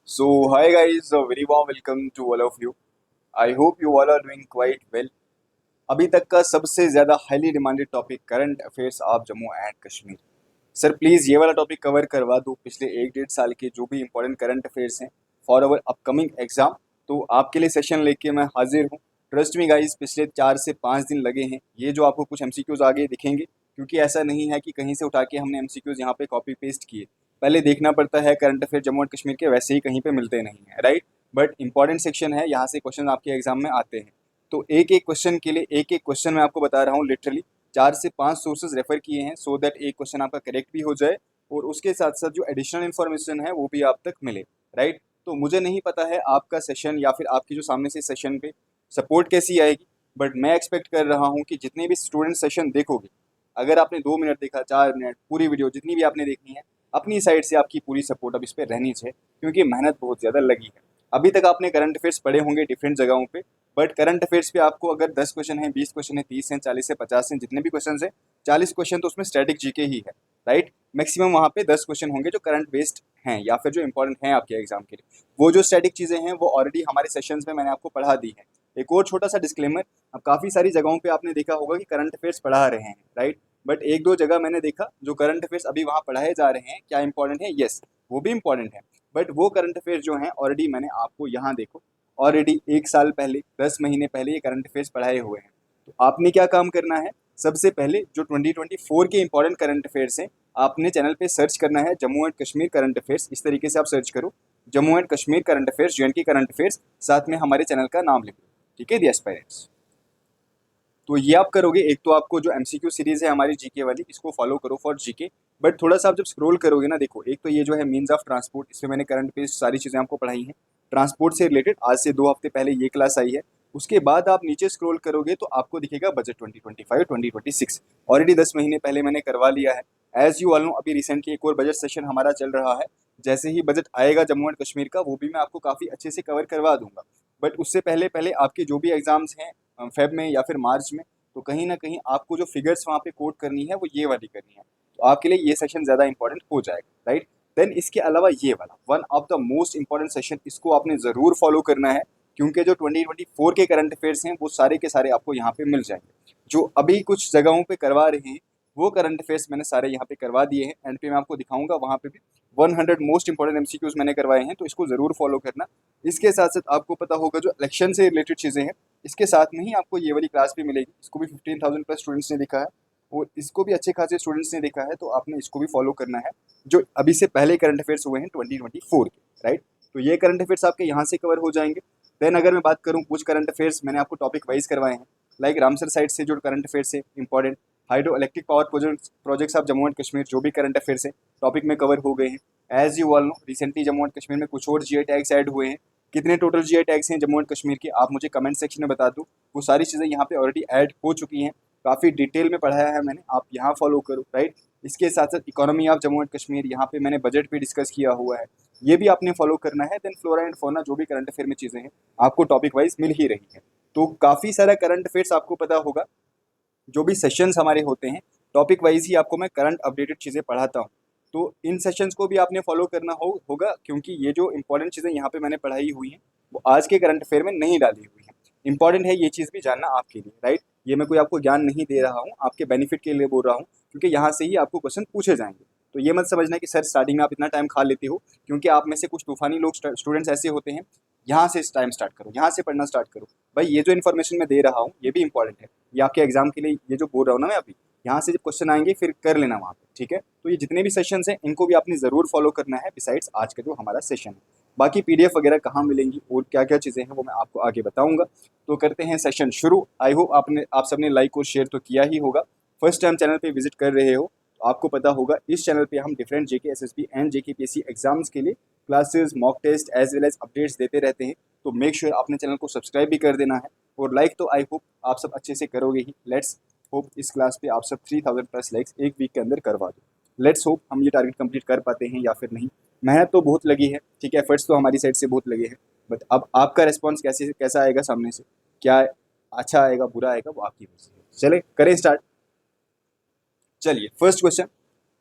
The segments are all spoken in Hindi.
So, hi guys, a very warm welcome to all of you. I hope you all are doing quite well. अभी तक का सबसे ज़्यादा highly demanded topic current affairs of Jammu and Kashmir. Sir please ये वाला टॉपिक कवर करवा दो, पिछले 1-1.5 साल के जो भी इंपॉर्टेंट करंट अफेयर्स हैं फॉर अवर अपकमिंग एग्जाम। तो आपके लिए सेशन लेके मैं हाजिर हूँ। ट्रस्ट मी गाइस, पिछले 4 से 5 दिन लगे हैं। ये जो आपको कुछ एमसीक्यूज आगे दिखेंगे, क्योंकि ऐसा नहीं है कि कहीं से उठा के हमने एमसीक्यूज यहाँ पे कॉपी पेस्ट किए। पहले देखना पड़ता है current affair Jammu and Kashmir के, वैसे ही कहीं पे मिलते नहीं है, राइट। बट इंपॉर्टेंट सेक्शन है, यहाँ से क्वेश्चन आपके एग्जाम में आते हैं। तो एक एक क्वेश्चन के लिए एक एक क्वेश्चन मैं आपको बता रहा हूँ। लिटरली 4 से 5 सोर्सेज रेफर किए हैं सो दैट एक क्वेश्चन आपका करेक्ट भी हो जाए और उसके साथ साथ जो एडिशनल इन्फॉर्मेशन है वो भी आप तक मिले, राइट। तो मुझे नहीं पता है आपका सेशन या फिर आपकी जो सामने से सेशन पे सपोर्ट कैसी आएगी, बट मैं एक्सपेक्ट कर रहा हूँ कि जितने भी स्टूडेंट सेशन देखोगे, अगर आपने 2 मिनट देखा, 4 मिनट, पूरी वीडियो जितनी भी आपने देखनी है, अपनी साइड से आपकी पूरी सपोर्ट अब इस पर रहनी चाहिए, क्योंकि मेहनत बहुत ज़्यादा लगी है। अभी तक आपने करंट अफेयर्स पढ़े होंगे डिफरेंट जगहों पे, बट करंट अफेयर्स पे आपको अगर 10 क्वेश्चन है, 20 क्वेश्चन है, 30 हैं, 40 है, 50 हैं, जितने भी क्वेश्चन है, 40 क्वेश्चन तो उसमें स्टैटिक जीके ही है, राइट। मैक्सिमम वहाँ पे 10 क्वेश्चन होंगे जो करंट बेस्ड हैं या फिर जो इंपॉर्टेंट हैं आपके एग्जाम के लिए। वो जो स्टैटिक चीज़ें हैं वो ऑलरेडी हमारे सेशंस में मैंने आपको पढ़ा दी है। एक और छोटा सा डिस्क्लेमर, अब काफ़ी सारी जगहों पे आपने देखा होगा कि करंट अफेयर्स पढ़ा रहे हैं, राइट। बट एक दो जगह मैंने देखा जो करंट अफेयर्स अभी वहाँ पढ़ाए जा रहे हैं, क्या इंपॉर्टेंट है? यस, वो भी इंपॉर्टेंट है। बट वो करंट अफेयर्स जो हैं ऑलरेडी मैंने आपको यहाँ देखो, ऑलरेडी 1 साल पहले, 10 महीने पहले ये करंट अफेयर्स पढ़ाए हुए हैं। तो आपने क्या काम करना है, सबसे पहले जो 2024 के इंपॉर्टेंट करंट अफेयर्स हैं, आपने चैनल पे सर्च करना है Jammu and Kashmir current affairs. इस तरीके से आप सर्च करो, Jammu and Kashmir current affairs, J&K current affairs, साथ में हमारे चैनल का नाम लिखो, ठीक है, दी एस्पायरेंट्स। तो ये आप करोगे, एक तो आपको जो एमसीक्यू सीरीज है हमारी जीके वाली, इसको फॉलो करो फॉर जीके। बट थोड़ा सा आप जब स्क्रॉल करोगे ना, देखो एक तो ये जो है मीन्स ऑफ ट्रांसपोर्ट, इसमें मैंने करंट पेज सारी चीज़ें आपको पढ़ाई हैं। ट्रांसपोर्ट से रिलेटेड आज से 2 हफ्ते पहले ये क्लास आई है। उसके बाद आप नीचे स्क्रॉल करोगे तो आपको दिखेगा बजट 2025-2026, ऑलरेडी 10 महीने पहले मैंने करवा लिया है। एज यू ऑल नो, अभी रिसेंटली एक और बजट सेशन हमारा चल रहा है। जैसे ही बजट आएगा जम्मू एंड कश्मीर का, वो भी मैं आपको काफ़ी अच्छे से कवर करवा दूंगा। बट उससे पहले पहले आपके जो भी एग्जाम्स हैं फेब में या फिर मार्च में, तो कहीं ना कहीं आपको जो फिगर्स वहाँ पे कोट करनी है वो ये वाली करनी है। तो आपके लिए ये सेशन ज़्यादा इंपॉर्टेंट हो जाएगा, राइट। देन इसके अलावा ये वाला one of the most important session, इसको आपने ज़रूर फॉलो करना है, क्योंकि जो 2024 के करंट अफेयर्स हैं वो सारे के सारे आपको यहाँ पे मिल जाएंगे। जो अभी कुछ जगहों पे करवा रहे हैं वो करंट अफेयर्स मैंने सारे यहाँ पे करवा दिए हैं। एंड पे मैं आपको दिखाऊंगा, वहाँ पे भी 100 मोस्ट इंपॉर्टेंट एमसीक्यूज मैंने करवाए हैं, तो इसको ज़रूर फॉलो करना। इसके साथ साथ आपको पता होगा जो इलेक्शन से रिलेटेड चीज़ें हैं, इसके साथ में ही आपको ये वाली क्लास भी मिलेगी। इसको भी 15,000 प्लस स्टूडेंट्स ने देखा है और इसको भी अच्छे खासे स्टूडेंट्स ने देखा है, तो आपने इसको भी फॉलो करना है, जो अभी से पहले करंट अफेयर्स हुए हैं 2024 के, राइट। तो ये करंट अफेयर्स आपके यहाँ से कवर हो जाएंगे। देन अगर मैं बात करूँ, कुछ करंट अफेयर्स मैंने आपको टॉपिक वाइज करवाए हैं, लाइक रामसर साइड से जो करंट अफेयर्स है important, hydro electric power projects of Jammu and Kashmir, जो भी करंट अफेयर्स है टॉपिक में कवर हो गए हैं। As you all know, recently Jammu and Kashmir में कुछ और जीआई टैग्स ऐड हुए हैं। कितने टोटल जीआई टैग्स हैं जम्मू एंड कश्मीर के, आप मुझे कमेंट सेक्शन में बता दो। वो सारी चीज़ें यहाँ पे ऑलरेडी ऐड हो चुकी हैं, काफ़ी डिटेल में पढ़ाया है मैंने, आप यहाँ फॉलो करो, राइट। इसके साथ साथ economy of Jammu and Kashmir, यहाँ पे मैंने बजट पे डिस्कस किया हुआ है, ये भी आपने फॉलो करना है। देन फ्लोरा एंड फौना, जो भी करंट अफेयर में चीज़ें हैं आपको टॉपिक वाइज मिल ही रही है। तो काफ़ी सारा करंट अफेयर्स आपको पता होगा, जो भी सेशंस हमारे होते हैं टॉपिक वाइज ही आपको मैं करंट अपडेटेड चीज़ें पढ़ाता हूँ। तो इन सेशंस को भी आपने फॉलो करना होगा, क्योंकि ये जो इंपॉर्टेंट चीज़ें यहाँ पे मैंने पढ़ाई हुई हैं वो आज के करंट अफेयर में नहीं डाली हुई हैं। इंपॉर्टेंट है ये चीज़ भी जानना आपके लिए, राइट। ये मैं कोई आपको ज्ञान नहीं दे रहा हूँ, आपके बेनिफिट के लिए बोल रहा हूँ, क्योंकि यहाँ से ही आपको क्वेश्चन पूछे जाएंगे। तो ये मत समझना कि सर स्टार्टिंग में आप इतना टाइम खा लेते हो, क्योंकि आप में से कुछ तूफानी लोग स्टूडेंट्स ऐसे होते हैं, यहाँ से टाइम स्टार्ट करो, यहाँ से पढ़ना स्टार्ट करो। भाई ये जो इन्फॉर्मेशन मैं दे रहा हूँ ये भी इंपॉर्टेंट है, ये आपके एग्जाम के लिए ये जो बोल रहा हूँ ना मैं अभी, यहाँ से जब क्वेश्चन आएंगे फिर कर लेना वहाँ पे, ठीक है। तो ये जितने भी सेशंस हैं इनको भी आपने ज़रूर फॉलो करना है, बिसाइड्स आज का जो हमारा सेशन है। बाकी पीडीएफ वगैरह कहाँ मिलेंगी और क्या क्या चीज़ें हैं वो मैं आपको आगे बताऊंगा। तो करते हैं सेशन शुरू। आई होप आप सबने लाइक और शेयर तो किया ही होगा। फर्स्ट टाइम चैनल पे विजिट कर रहे हो तो आपको पता होगा इस चैनल पे हम different JK SSB and JK PSC exams के लिए classes, mock test as well as updates देते रहते हैं। तो मेक श्योर आपने चैनल को सब्सक्राइब भी कर देना है, और लाइक तो आई होप आप सब अच्छे से करोगे ही। लेट्स होप इस क्लास पे आप सब 3000 प्लस लाइक्स एक वीक के अंदर करवा दो। लेट्स होप हम ये टारगेट कंप्लीट कर पाते हैं या फिर नहीं। मेहनत तो बहुत लगी है, ठीक है, एफर्ट्स तो हमारी साइड से बहुत लगे हैं, बट अब आपका रिस्पॉन्स कैसा आएगा सामने से, क्या अच्छा आएगा बुरा आएगा वो आपकी मर्जी है। चले करें स्टार्ट। चलिए फर्स्ट क्वेश्चन,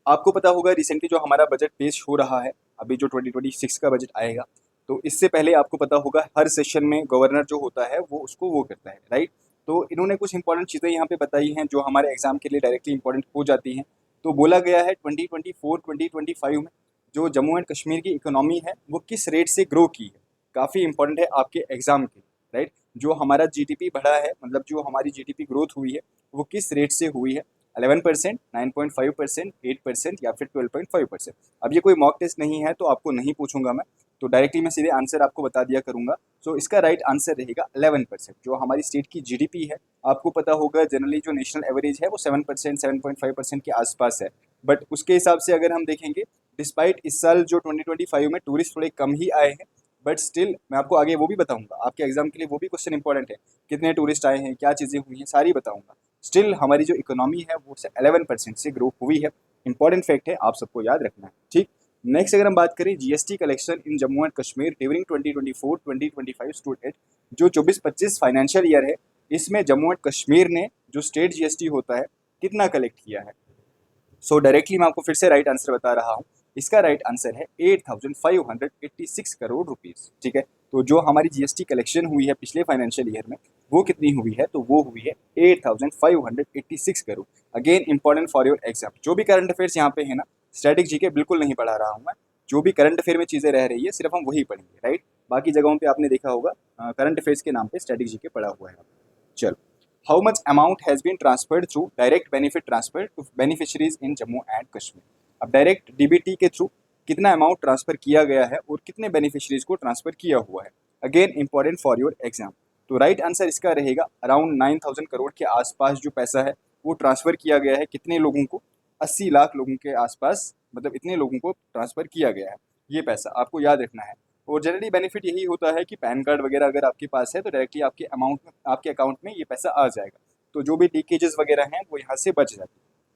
आपको पता होगा रिसेंटली जो हमारा बजट पेश हो रहा है, अभी जो 2026 का बजट आएगा, तो इससे पहले आपको पता होगा हर सेशन में गवर्नर जो होता है वो उसको वो करता है, राइट। तो इन्होंने कुछ इंपॉर्टेंट चीज़ें यहाँ पे बताई हैं जो हमारे एग्जाम के लिए डायरेक्टली इंपॉर्टेंट हो जाती हैं। तो बोला गया है 2024-2025 में जो जम्मू एंड कश्मीर की इकोनॉमी है वो किस रेट से ग्रो की है। काफ़ी इंपॉर्टेंट है आपके एग्जाम के, राइट। जो हमारा जीडीपी बढ़ा है, मतलब जो हमारी जीडीपी ग्रोथ हुई है वो किस रेट से हुई है, 11%, 9.5%, 8% या फिर 12.5%। अब ये कोई मॉक टेस्ट नहीं है तो आपको नहीं पूछूंगा मैं, तो डायरेक्टली मैं सीधे आंसर आपको बता दिया करूंगा। सो इसका राइट आंसर रहेगा 11%। जो हमारी स्टेट की जीडीपी है, आपको पता होगा जनरली जो नेशनल एवरेज है वो 7%, 7.5% के आसपास है। बट उसके हिसाब से अगर हम देखेंगे, डिस्पाइट इस साल जो 2025 में टूरिस्ट थोड़े कम ही आए हैं, बट स्टिल मैं आपको आगे वो भी बताऊंगा, आपके एग्जाम के लिए वो भी क्वेश्चन इंपॉर्टेंट है, कितने टूरिस्ट आए हैं, क्या चीज़ें हुई हैं, सारी बताऊंगा। स्टिल हमारी जो इकोनॉमी है वो 11% से ग्रो हुई है। इंपॉर्टेंट फैक्ट है, आप सबको याद रखना है, ठीक। नेक्स्ट अगर हम बात करें GST collection in Jammu and Kashmir during 2024-2025 stood at जो 24-25 फाइनेंशियल ईयर है, इसमें जम्मू एंड कश्मीर ने जो स्टेट जीएसटी होता है कितना कलेक्ट किया है। सो डायरेक्टली मैं आपको फिर से राइट आंसर बता रहा हूँ, इसका राइट आंसर है 8,586 करोड़ रुपीस, ठीक है। तो जो हमारी जीएसटी कलेक्शन हुई है पिछले फाइनेंशियल ईयर में वो कितनी हुई है, तो वो हुई है 8,586 crore. Again important for your exam. जो भी करंट अफेयर्स यहाँ पे है ना, स्टैटिक जीके बिल्कुल नहीं पढ़ा रहा हूँ मैं, जो भी करंट अफेयर में चीज़ें रह रही है सिर्फ हम वही पढ़ेंगे, राइट। बाकी जगहों पे आपने देखा होगा करंट अफेयर्स के नाम पे स्टैटिक जीके पढ़ा हुआ है। चलो, how much amount has been transferred through direct benefit transfer to beneficiaries in Jammu and Kashmir. अब डायरेक्ट डीबीटी के थ्रू कितना अमाउंट ट्रांसफर किया गया है और कितने बेनिफिशरीज को ट्रांसफर किया हुआ है। Again important for your exam. तो राइट आंसर इसका रहेगा अराउंड 9,000 करोड़ के आसपास जो पैसा है वो ट्रांसफर किया गया है। कितने लोगों को, 80 लाख लोगों के आसपास, मतलब इतने लोगों को ट्रांसफर किया गया है। ये पैसा आपको याद रखना है। और जनरली बेनिफिट यही होता है कि पैन कार्ड वगैरह अगर आपके पास है तो डायरेक्टली आपके अमाउंट में, आपके अकाउंट में ये पैसा आ जाएगा। तो जो भी लीकेजेस वगैरह हैं वो यहाँ से बच जाती है,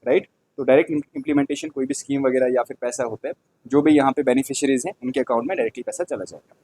राइट। तो डायरेक्ट इम्प्लीमेंटेशन कोई भी स्कीम वगैरह या फिर पैसा होता है, जो भी यहाँ पे बेनिफिशरीज हैं उनके अकाउंट में डायरेक्टली पैसा चला जाएगा।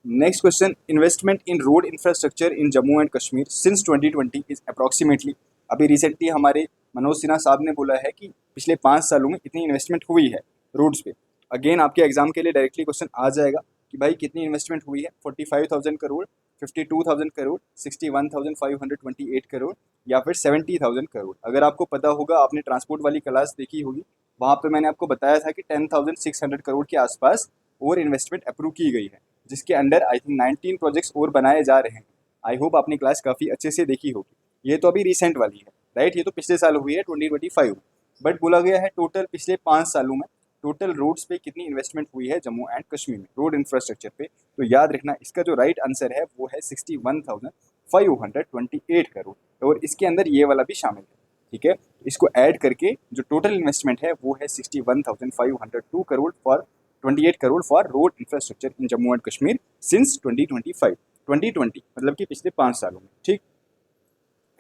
Next question, investment in road infrastructure in Jammu and Kashmir since 2020 is approximately. अभी रिसेंटली हमारे मनोज सिन्हा साहब ने बोला है कि पिछले 5 सालों में इतनी इन्वेस्टमेंट हुई है रोड्स पे। अगेन आपके एग्जाम के लिए डायरेक्टली क्वेश्चन आ जाएगा कि भाई कितनी इन्वेस्टमेंट हुई है, 45,000 करोड़, 52,000 करोड़, 61,528 करोड़ या फिर 70,000 करोड़। अगर आपको पता होगा, आपने ट्रांसपोर्ट वाली क्लास देखी होगी, वहाँ पे मैंने आपको बताया था कि 10,600 करोड़ के आसपास और इन्वेस्टमेंट अप्रूव की गई है, जिसके अंडर आई थिंक 19 प्रोजेक्ट्स और बनाए जा रहे हैं। आई होप आपने क्लास काफ़ी अच्छे से देखी होगी। ये तो अभी रिसेंट वाली है, राइट, ये तो पिछले साल हुई है 2025 में। बट बोला गया है टोटल पिछले 5 सालों में टोटल रोड्स पे कितनी इन्वेस्टमेंट हुई है जम्मू एंड कश्मीर में, रोड इंफ्रास्ट्रक्चर पे। तो याद रखना इसका जो राइट आंसर है वो है 61,528 करोड़, और इसके अंदर ये वाला भी शामिल है, ठीक है। इसको ऐड करके जो टोटल इन्वेस्टमेंट है वो है 61,502 crore for 28 crore for road infrastructure in Jammu and Kashmir since 2020 मतलब कि पिछले 5 सालों में, ठीक।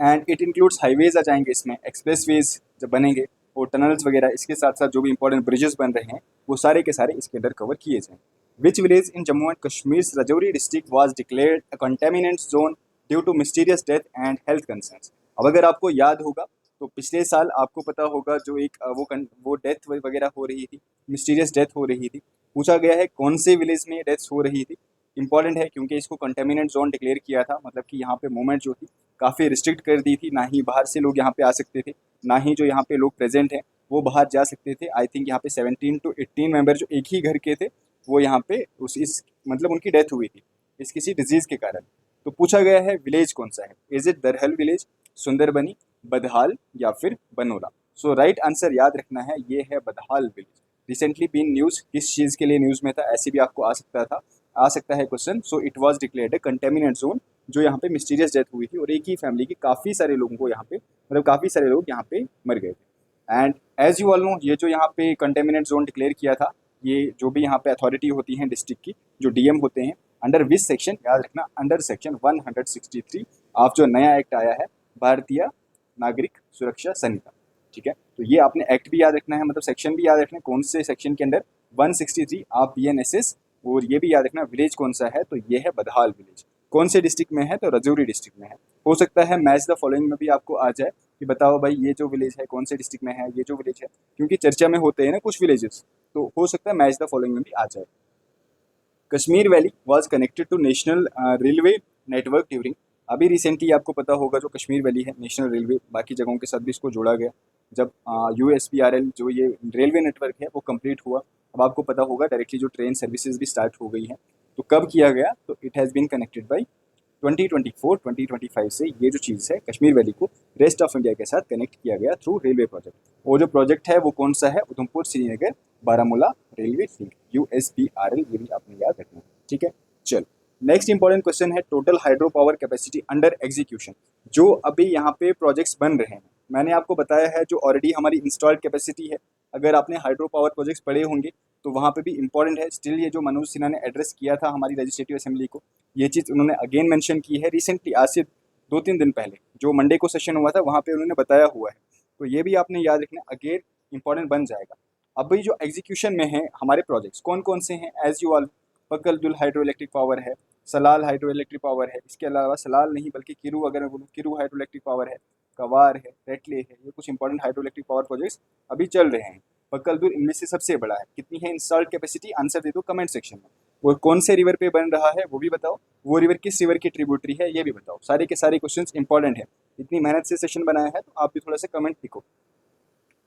एंड इट इंक्लूड्स हाईवेज आ जाएंगे इसमें, एक्सप्रेसवेज जब बनेंगे और टनल्स वगैरह, इसके साथ साथ जो भी इंपॉर्टेंट ब्रिजेस बन रहे हैं वो सारे के सारे इसके अंदर कवर किए जाएंगे। Which village in Jammu and Kashmir Rajouri district was declared a contaminant zone due to mysterious death and health concerns. अब अगर आपको याद होगा तो पिछले साल आपको पता होगा जो एक वो डेथ वगैरह हो रही थी, मिस्टीरियस डेथ हो रही थी। पूछा गया है कौन से विलेज में डेथ्स हो रही थी। इंपॉर्टेंट है क्योंकि इसको कंटेमिनेंट जोन डिक्लेयर किया था, मतलब कि यहाँ पे मूवमेंट जो थी काफ़ी रिस्ट्रिक्ट कर दी थी, ना ही बाहर से लोग यहाँ पे आ सकते थे, ना ही जो यहाँ पे लोग प्रेजेंट हैं वो बाहर जा सकते थे। आई थिंक यहाँ पे 17 to 18 मेंबर जो एक ही घर के थे वो यहाँ पे इस मतलब उनकी डेथ हुई थी इस किसी डिजीज़ के कारण। तो पूछा गया है विलेज कौन सा है, इज इट दरहल विलेज, सुंदरबनी, बदहाल या फिर बनोला। सो राइट आंसर याद रखना है ये है बदहाल विलेज। रिसेंटली बीन न्यूज़, किस चीज़ के लिए न्यूज़ में था, ऐसे भी आपको आ सकता है question. So it was declared A contaminant zone, जो यहाँ पे मिस्टीरियस डेथ हुई थी और एक ही फैमिली के काफ़ी सारे लोगों को यहाँ पे, मतलब काफ़ी सारे लोग यहाँ पे मर गए थे। And as you all know, ये जो यहाँ पे कंटेमिनेंट जोन डिक्लेयर किया था, ये जो भी यहाँ पे अथॉरिटी होती हैं डिस्ट्रिक्ट की, जो डीएम होते हैं, अंडर विच सेक्शन, याद रखना अंडर सेक्शन 163 ऑफ जो नया एक्ट आया है भारतीय नागरिक सुरक्षा संहिता, ठीक है। तो ये आपने एक्ट भी याद रखना है, मतलब सेक्शन भी याद रखना है, कौन से सेक्शन के अंडर, 163 ऑफ बीएनएसएस। और ये भी याद रखना विलेज कौन सा है, तो ये है बदहाल विलेज। कौन से डिस्ट्रिक्ट में है, तो रजौरी डिस्ट्रिक्ट में है। हो सकता है मैच द फॉलोइंग में भी आपको आ जाए कि बताओ भाई ये जो विलेज है कौन से डिस्ट्रिक्ट में है, ये जो विलेज है, क्योंकि चर्चा में होते हैं ना कुछ विलेजेस, तो हो सकता है मैच द फॉलोइंग में भी आ जाए। Kashmir valley was connected to national railway network during, अभी रिसेंटली आपको पता होगा जो कश्मीर वैली है नेशनल रेलवे बाकी जगहों के साथ भी इसको जोड़ा गया जब USPRL जो ये रेलवे नेटवर्क है वो कंप्लीट हुआ। अब आपको पता होगा डायरेक्टली जो ट्रेन सर्विसेज भी स्टार्ट हो गई हैं। तो कब किया गया, तो it has been connected by 2024-2025 से ये जो चीज़ है कश्मीर वैली को रेस्ट ऑफ इंडिया के साथ कनेक्ट किया गया थ्रू रेलवे प्रोजेक्ट। वो जो प्रोजेक्ट है वो कौन सा है, Udhampur Srinagar Baramulla railway link, USPRL, ये भी आपने याद रखना। ठीक है, चलो नेक्स्ट इंपॉर्टेंट क्वेश्चन है total hydro power capacity under execution. जो अभी यहाँ पे प्रोजेक्ट्स बन रहे हैं, मैंने आपको बताया है जो ऑलरेडी हमारी इंस्टॉल्ड कैपेसिटी है। अगर आपने हाइड्रो पावर प्रोजेक्ट्स पढ़े होंगे तो वहाँ पे भी इंपॉर्टेंट है स्टिल, ये जो मनोज सिन्हा ने एड्रेस किया था हमारी लेजिस्लेटिव असेंबली को, ये चीज़ उन्होंने अगेन मेंशन की है रिसेंटली, आज से 2-3 दिन पहले जो मंडे को सेशन हुआ था वहाँ पे उन्होंने बताया हुआ है। तो ये भी आपने याद रखना, अगेन इंपॉर्टेंट बन जाएगा। अभी जो एग्जीक्यूशन में है हमारे प्रोजेक्ट्स कौन कौन से हैं, as you all, Pakaldul hydro electric power है, सलाल हाइड्रो इलेक्ट्रिक पावर है, इसके अलावा सलाल नहीं बल्कि किरू, अगर मैं बोलूँ किरू हाइड्रो इलेक्ट्रिक पावर है, कवार है, रेटले है, ये कुछ important hydro electric power projects अभी चल रहे हैं। पकलदुल इनमें से सबसे बड़ा है। कितनी है इंस्टॉल्ड कैपेसिटी, आंसर दे दो कमेंट सेक्शन में। वो कौन से रिवर पे बन रहा है वो भी बताओ, वो रिवर किस रिवर की ट्रिब्यूटरी है ये भी बताओ। सारे के सारे क्वेश्चंस इंपॉर्टेंट है, इतनी मेहनत से सेशन बनाया है तो आप भी थोड़ा सा कमेंट लिखो।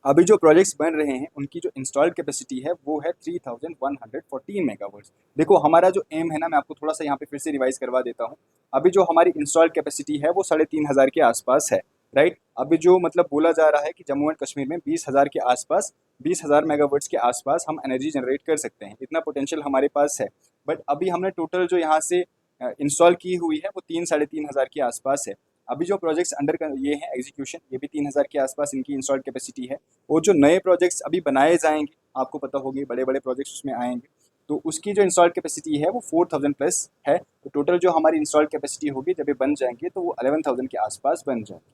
अभी जो प्रोजेक्ट्स बन रहे हैं उनकी जो इंस्टॉल्ड कैपेसिटी है वो है 3114 मेगावाट्स। देखो हमारा जो एम है ना, मैं आपको थोड़ा सा यहाँ पे फिर से रिवाइज करवा देता हूँ। अभी जो हमारी इंस्टॉल्ड कैपेसिटी है वो 3500 के आसपास है, राइट। अभी जो मतलब बोला जा रहा है कि जम्मू एंड कश्मीर में 20,000 के आसपास, 20,000 मेगावाट्स के आसपास हम एनर्जी जनरेट कर सकते हैं, इतना पोटेंशियल हमारे पास है। बट अभी हमने टोटल जो यहाँ से इंस्टॉल की हुई है वो 3-3,500 के आसपास है। अभी जो प्रोजेक्ट्स अंडर ये हैं एग्जीक्यूशन, ये भी 3000 के आसपास इनकी इंस्टॉल्ड कैपेसिटी है। और जो नए प्रोजेक्ट्स अभी बनाए जाएंगे, आपको पता होगी बड़े बड़े प्रोजेक्ट्स उसमें आएंगे, तो उसकी जो इंस्टॉल्ड कैपेसिटी है वो 4000 प्लस है। तो टोटल जो हमारी इंस्टॉल्ड कैपेसिटी होगी जब ये बन जाएंगे तो वो 11,000 के आसपास बन जाएंगे,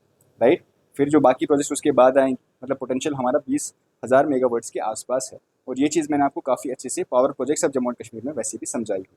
राइट। फिर जो बाकी प्रोजेक्ट्स उसके बाद आएंगे, मतलब पोटेंशियल हमारा 20,000 मेगावाट्स के आसपास है। और ये चीज़ मैंने आपको काफ़ी अच्छे से power projects of Jammu and Kashmir में वैसे भी समझाई हुई।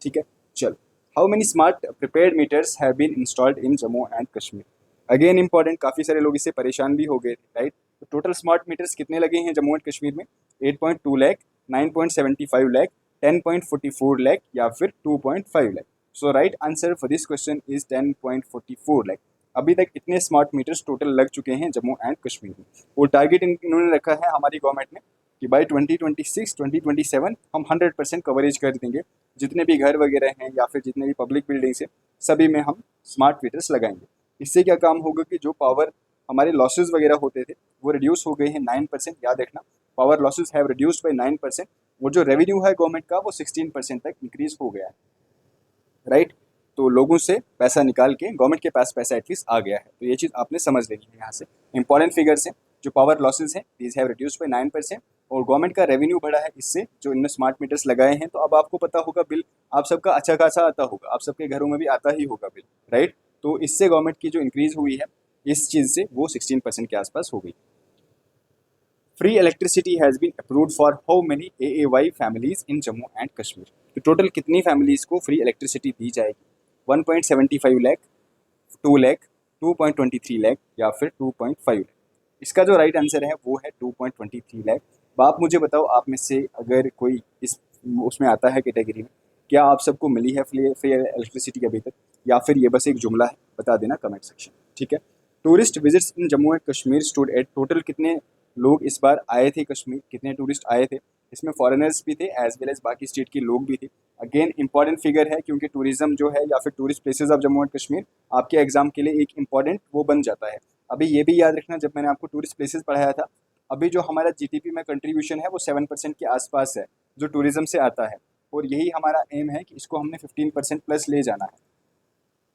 ठीक है, चलो how many smart prepaid meters have been installed in Jammu and Kashmir. Again important, काफ़ी सारे लोग इससे परेशान भी हो गए थे, राइट। तो टोटल स्मार्ट मीटर्स कितने लगे हैं जम्मू एंड कश्मीर में, 8.2 लाख, 9.75 लाख, 10.44 लाख या फिर 2.5 lakh. So right answer for this question is 10.44 lakh. अभी तक इतने स्मार्ट मीटर्स टोटल लग चुके हैं जम्मू एंड कश्मीर में। और टारगेट इन्होंने रखा है हमारी गवर्नमेंट ने कि बाई 2026-2027 हम 100% कवरेज कर देंगे, जितने भी घर वगैरह हैं या फिर जितने भी पब्लिक बिल्डिंग्स हैं सभी में हम स्मार्ट मीटर्स लगाएंगे। इससे क्या काम होगा कि जो पावर हमारे लॉसेज वगैरह होते थे वो रिड्यूस हो गए हैं 9%, याद रखना, power losses have reduced by 9%। और जो रेवेन्यू है गवर्नमेंट का वो 16% तक इंक्रीज हो गया है, राइट। तो लोगों से पैसा निकाल के गवर्नमेंट के पास पैसा एटलीस्ट आ गया है। तो ये चीज़ आपने समझ लेनी है। यहाँ से इंपॉर्टेंट फिगर्स हैं, जो पावर लॉसेज हैं दीज हैव रिड्यूस्ड बाई 9% और गवर्नमेंट का रेवेन्यू बढ़ा है इससे, जो इनने स्मार्ट मीटर्स लगाए हैं। तो अब आपको पता होगा बिल आप सबका अच्छा खासा आता होगा, आप सबके घरों में भी आता ही होगा बिल, राइट। तो इससे गवर्नमेंट की जो इंक्रीज हुई है इस चीज़ से वो 16% के आसपास हो गई। Free electricity has been approved for how many AAY families in Jammu and Kashmir. तो टोटल कितनी फैमिलीज को फ्री इलेक्ट्रिसिटी दी जाएगी, 1.75 लाख, 2 लाख, 2.23 लाख या फिर 2.5 लाख। इसका जो राइट आंसर है वो है 2.23 लाख। अब आप मुझे बताओ, आप में से अगर कोई इस उसमें आता है कैटेगरी में, क्या आप सबको मिली है फ्री इलेक्ट्रिसिटी अभी तक, या फिर ये बस एक जुमला है, बता देना कमेंट सेक्शन। ठीक है, tourist visits in Jammu and Kashmir stood at, total कितने लोग इस बार आए थे कश्मीर, कितने टूरिस्ट आए थे, इसमें फॉरेनर्स भी थे एज वेल एज बाकी स्टेट के लोग भी थे। अगेन इंपॉर्टेंट फिगर है क्योंकि टूरिज्म जो है या फिर tourist places of Jammu and Kashmir आपके एग्जाम के लिए एक इंपॉर्टेंट वो बन जाता है। अभी ये भी याद रखना, जब मैंने आपको टूरिस्ट प्लेसेस पढ़ाया था, अभी जो हमारा GDP में कंट्रीब्यूशन है वो 7% के आसपास है जो टूरिज्म से आता है। और यही हमारा एम है कि इसको हमने 15% प्लस ले जाना है,